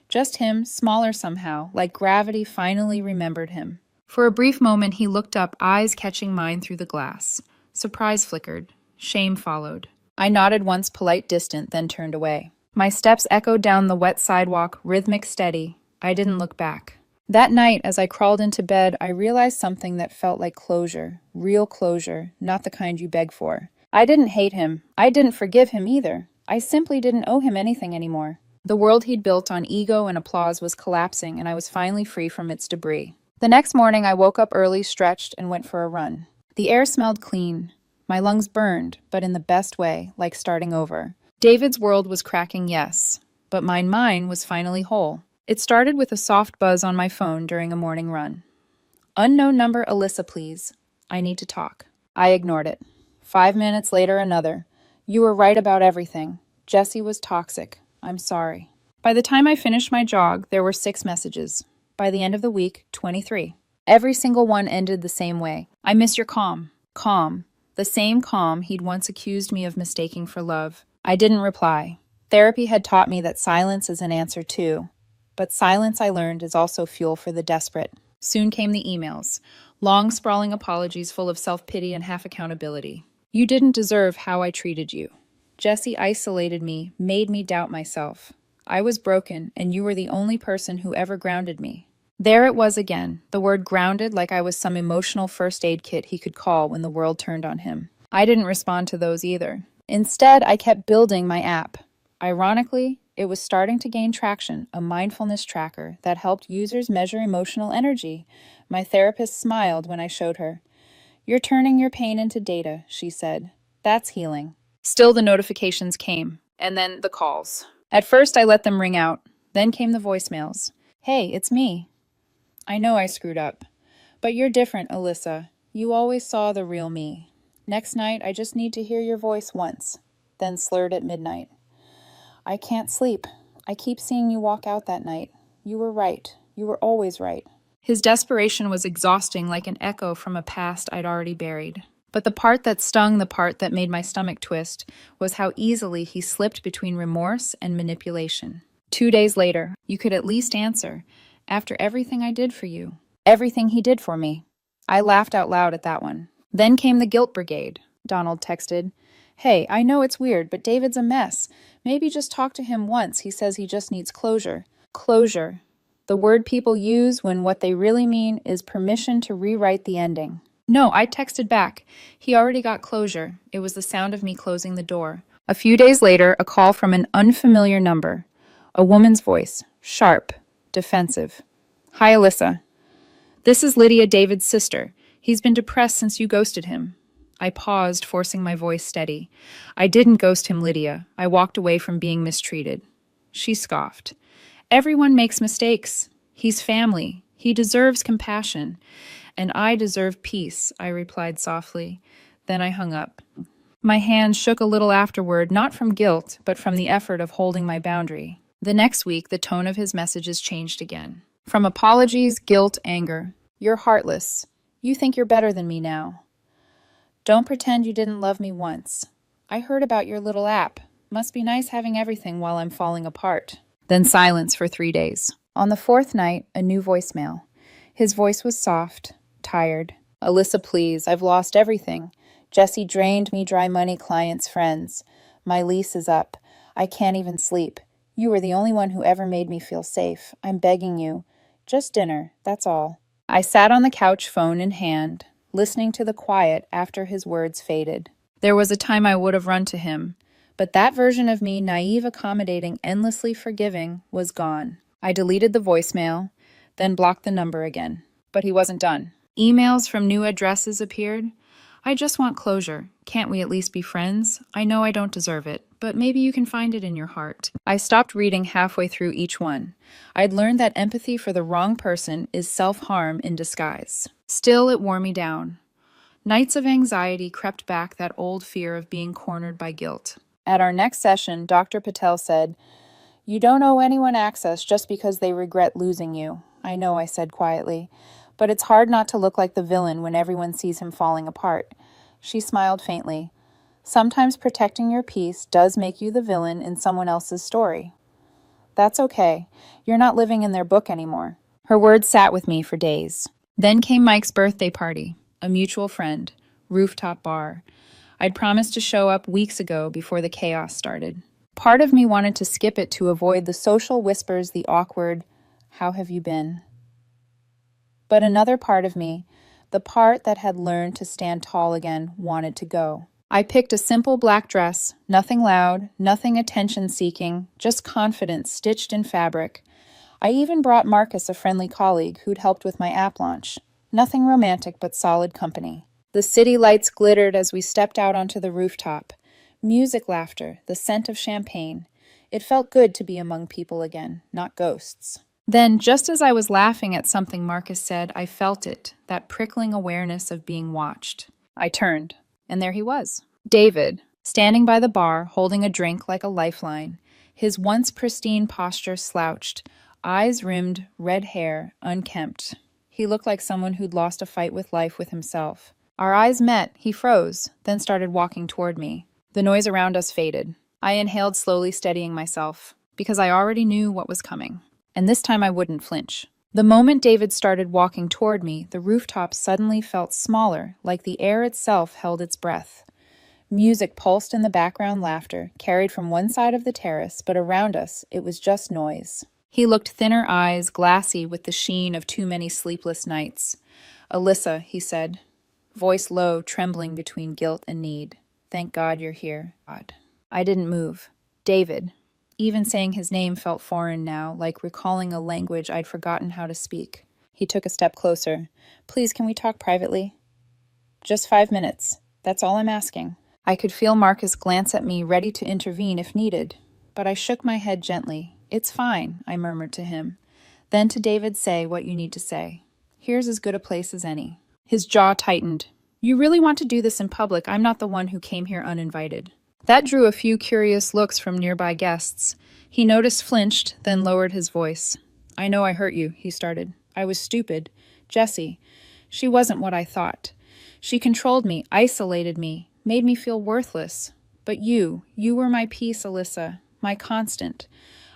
Just him, smaller somehow, like gravity finally remembered him. For a brief moment, he looked up, eyes catching mine through the glass. Surprise flickered. Shame followed. I nodded once, polite, distant, then turned away. My steps echoed down the wet sidewalk, rhythmic, steady. I didn't look back. That night, as I crawled into bed, I realized something that felt like closure. Real closure, not the kind you beg for. I didn't hate him. I didn't forgive him either. I simply didn't owe him anything anymore. The world he'd built on ego and applause was collapsing, and I was finally free from its debris. The next morning, I woke up early, stretched, and went for a run. The air smelled clean. My lungs burned, but in the best way, like starting over. David's world was cracking, yes, but mine was finally whole. It started with a soft buzz on my phone during a morning run. Unknown number, Alyssa, please. I need to talk. I ignored it. 5 minutes later, another. You were right about everything. Jesse was toxic. I'm sorry. By the time I finished my jog, there were 6 messages. By the end of the week, 23. Every single one ended the same way. I miss your calm. Calm. The same calm he'd once accused me of mistaking for love. I didn't reply. Therapy had taught me that silence is an answer too. But silence, I learned, is also fuel for the desperate. Soon came the emails. Long, sprawling apologies full of self-pity and half-accountability. You didn't deserve how I treated you. Jesse isolated me, made me doubt myself. I was broken, and you were the only person who ever grounded me. There it was again, the word grounded, like I was some emotional first aid kit he could call when the world turned on him. I didn't respond to those either. Instead, I kept building my app. Ironically, it was starting to gain traction, a mindfulness tracker that helped users measure emotional energy. My therapist smiled when I showed her. You're turning your pain into data, she said. That's healing. Still, the notifications came, and then the calls. At first, I let them ring out. Then came the voicemails. Hey, it's me. I know I screwed up. But you're different, Alyssa. You always saw the real me. Next night, I just need to hear your voice once. Then slurred at midnight. I can't sleep. I keep seeing you walk out that night. You were right. You were always right. His desperation was exhausting, like an echo from a past I'd already buried. But the part that stung, the part that made my stomach twist, was how easily he slipped between remorse and manipulation. 2 days later, you could at least answer, after everything I did for you. Everything he did for me. I laughed out loud at that one. Then came the guilt brigade. Donald texted, Hey, I know it's weird, but David's a mess. Maybe just talk to him once. He says he just needs closure. Closure. The word people use when what they really mean is permission to rewrite the ending. No, I texted back. He already got closure. It was the sound of me closing the door. A few days later, a call from an unfamiliar number. A woman's voice. Sharp. Defensive. Hi, Alyssa. This is Lydia, David's sister. He's been depressed since you ghosted him. I paused, forcing my voice steady. I didn't ghost him, Lydia. I walked away from being mistreated. She scoffed. Everyone makes mistakes. He's family. He deserves compassion. And I deserve peace, I replied softly. Then I hung up. My hands shook a little afterward, not from guilt, but from the effort of holding my boundary. The next week, the tone of his messages changed again. From apologies, guilt, anger. You're heartless. You think you're better than me now. Don't pretend you didn't love me once. I heard about your little app. Must be nice having everything while I'm falling apart. Then silence for 3 days. On the 4th night, a new voicemail. His voice was soft, tired. Alyssa, please, I've lost everything. Jesse drained me dry, money, clients, friends. My lease is up. I can't even sleep. You were the only one who ever made me feel safe. I'm begging you. Just dinner, that's all. I sat on the couch, phone in hand, listening to the quiet after his words faded. There was a time I would have run to him, but that version of me, naive, accommodating, endlessly forgiving, was gone. I deleted the voicemail, then blocked the number again. But he wasn't done. Emails from new addresses appeared. I just want closure. Can't we at least be friends? I know I don't deserve it, but maybe you can find it in your heart. I stopped reading halfway through each one. I'd learned that empathy for the wrong person is self-harm in disguise. Still, it wore me down. Nights of anxiety crept back that old fear of being cornered by guilt. At our next session, Dr. Patel said, "You don't owe anyone access just because they regret losing you." "I know," I said quietly, "but it's hard not to look like the villain when everyone sees him falling apart." She smiled faintly. "Sometimes protecting your peace does make you the villain in someone else's story. That's okay. You're not living in their book anymore." Her words sat with me for days. Then came Mike's birthday party, a mutual friend, rooftop bar. I'd promised to show up weeks ago before the chaos started. Part of me wanted to skip it to avoid the social whispers, the awkward, "How have you been?" But another part of me, the part that had learned to stand tall again, wanted to go. I picked a simple black dress, nothing loud, nothing attention-seeking, just confidence stitched in fabric. I even brought Marcus, a friendly colleague who'd helped with my app launch. Nothing romantic, but solid company. The city lights glittered as we stepped out onto the rooftop. Music, laughter, the scent of champagne. It felt good to be among people again, not ghosts. Then, just as I was laughing at something Marcus said, I felt it, that prickling awareness of being watched. I turned, and there he was. David, standing by the bar, holding a drink like a lifeline, his once pristine posture slouched, eyes rimmed, red hair, unkempt. He looked like someone who'd lost a fight with life with himself. Our eyes met, he froze, then started walking toward me. The noise around us faded. I inhaled slowly, steadying myself, because I already knew what was coming. And this time I wouldn't flinch. The moment David started walking toward me, the rooftop suddenly felt smaller, like the air itself held its breath. Music pulsed in the background, laughter, carried from one side of the terrace, but around us, it was just noise. He looked thinner eyes, glassy with the sheen of too many sleepless nights. "Alyssa," he said, voice low, trembling between guilt and need. "Thank God you're here." God. I didn't move. David. Even saying his name felt foreign now, like recalling a language I'd forgotten how to speak. He took a step closer. "Please, can we talk privately?" "Just 5 minutes. That's all I'm asking." I could feel Marcus glance at me, ready to intervene if needed. But I shook my head gently. "It's fine," I murmured to him. Then to David, "Say what you need to say. Here's as good a place as any." His jaw tightened. "You really want to do this in public? I'm not the one who came here uninvited." That drew a few curious looks from nearby guests. He noticed, flinched, then lowered his voice. "I know I hurt you," he started. "I was stupid. Jessie. She wasn't what I thought. She controlled me, isolated me, made me feel worthless. But you were my peace, Alyssa, my constant.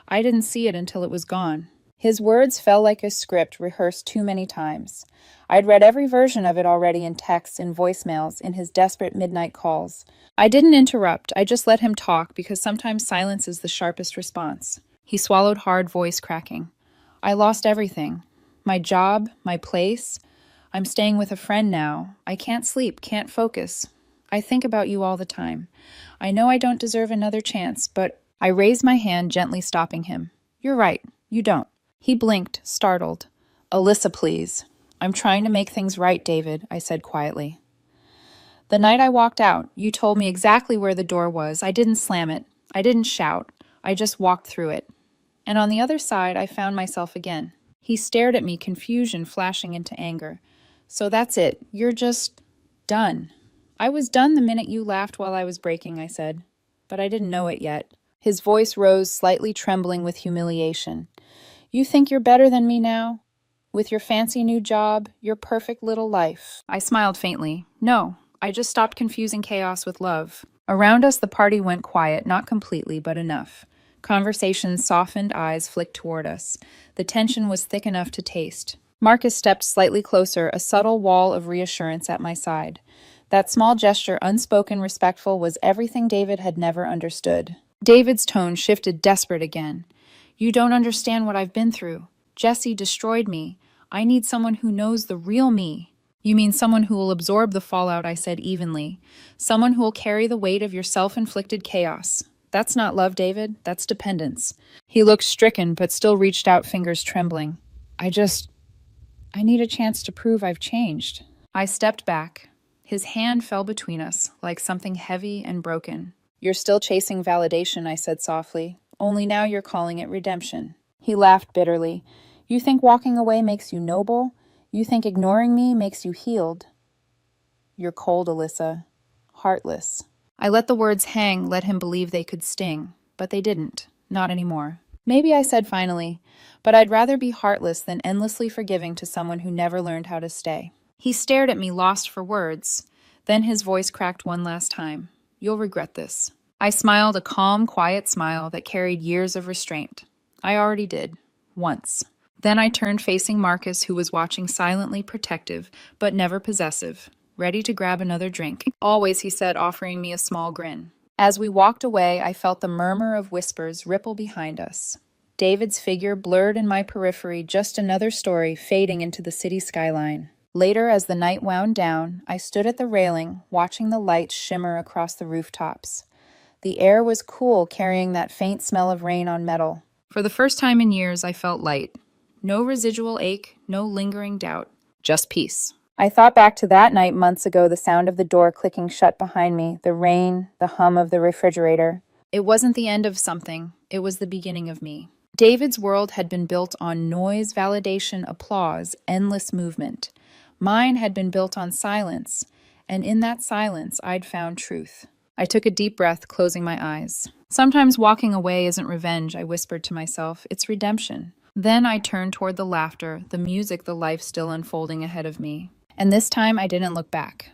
I didn't see it until it was gone." His words fell like a script rehearsed too many times. I'd read every version of it already in texts, in voicemails, in his desperate midnight calls. I didn't interrupt, I just let him talk because sometimes silence is the sharpest response. He swallowed hard, voice cracking. "I lost everything. My job, my place. I'm staying with a friend now. I can't sleep, can't focus. I think about you all the time. I know I don't deserve another chance, but..." I raised my hand, gently stopping him. "You're right, you don't." He blinked, startled. "Alyssa, please." "I'm trying to make things right, David," I said quietly. "The night I walked out, you told me exactly where the door was. I didn't slam it. I didn't shout. I just walked through it. And on the other side, I found myself again." He stared at me, confusion flashing into anger. "So that's it. You're just done." "I was done the minute you laughed while I was breaking," I said. But I didn't know it yet. His voice rose, slightly trembling with humiliation. "You think you're better than me now? With your fancy new job, your perfect little life?" I smiled faintly. "No, I just stopped confusing chaos with love." Around us, the party went quiet, not completely, but enough. Conversations softened, eyes flicked toward us. The tension was thick enough to taste. Marcus stepped slightly closer, a subtle wall of reassurance at my side. That small gesture, unspoken, respectful, was everything David had never understood. David's tone shifted, desperate again. "You don't understand what I've been through. Jessie destroyed me. I need someone who knows the real me." "You mean someone who will absorb the fallout," I said evenly. "Someone who will carry the weight of your self-inflicted chaos. That's not love, David. That's dependence." He looked stricken, but still reached out, fingers trembling. I need a chance to prove I've changed." I stepped back. His hand fell between us, like something heavy and broken. "You're still chasing validation," I said softly. "Only now you're calling it redemption." He laughed bitterly. "You think walking away makes you noble? You think ignoring me makes you healed? You're cold, Alyssa. Heartless." I let the words hang, let him believe they could sting. But they didn't. Not anymore. "Maybe," I said finally, "but I'd rather be heartless than endlessly forgiving to someone who never learned how to stay." He stared at me, lost for words. Then his voice cracked one last time. "You'll regret this." I smiled, a calm, quiet smile that carried years of restraint. I already did. Once. Then I turned facing Marcus, who was watching silently protective, but never possessive, ready to grab another drink. "Always," he said, offering me a small grin. As we walked away, I felt the murmur of whispers ripple behind us. David's figure blurred in my periphery, just another story fading into the city skyline. Later, as the night wound down, I stood at the railing, watching the lights shimmer across the rooftops. The air was cool, carrying that faint smell of rain on metal. For the first time in years, I felt light. No residual ache, no lingering doubt, just peace. I thought back to that night months ago, the sound of the door clicking shut behind me, the rain, the hum of the refrigerator. It wasn't the end of something, it was the beginning of me. David's world had been built on noise, validation, applause, endless movement. Mine had been built on silence, and in that silence, I'd found truth. I took a deep breath, closing my eyes. "Sometimes walking away isn't revenge," I whispered to myself. "It's redemption." Then I turned toward the laughter, the music, the life still unfolding ahead of me. And this time I didn't look back.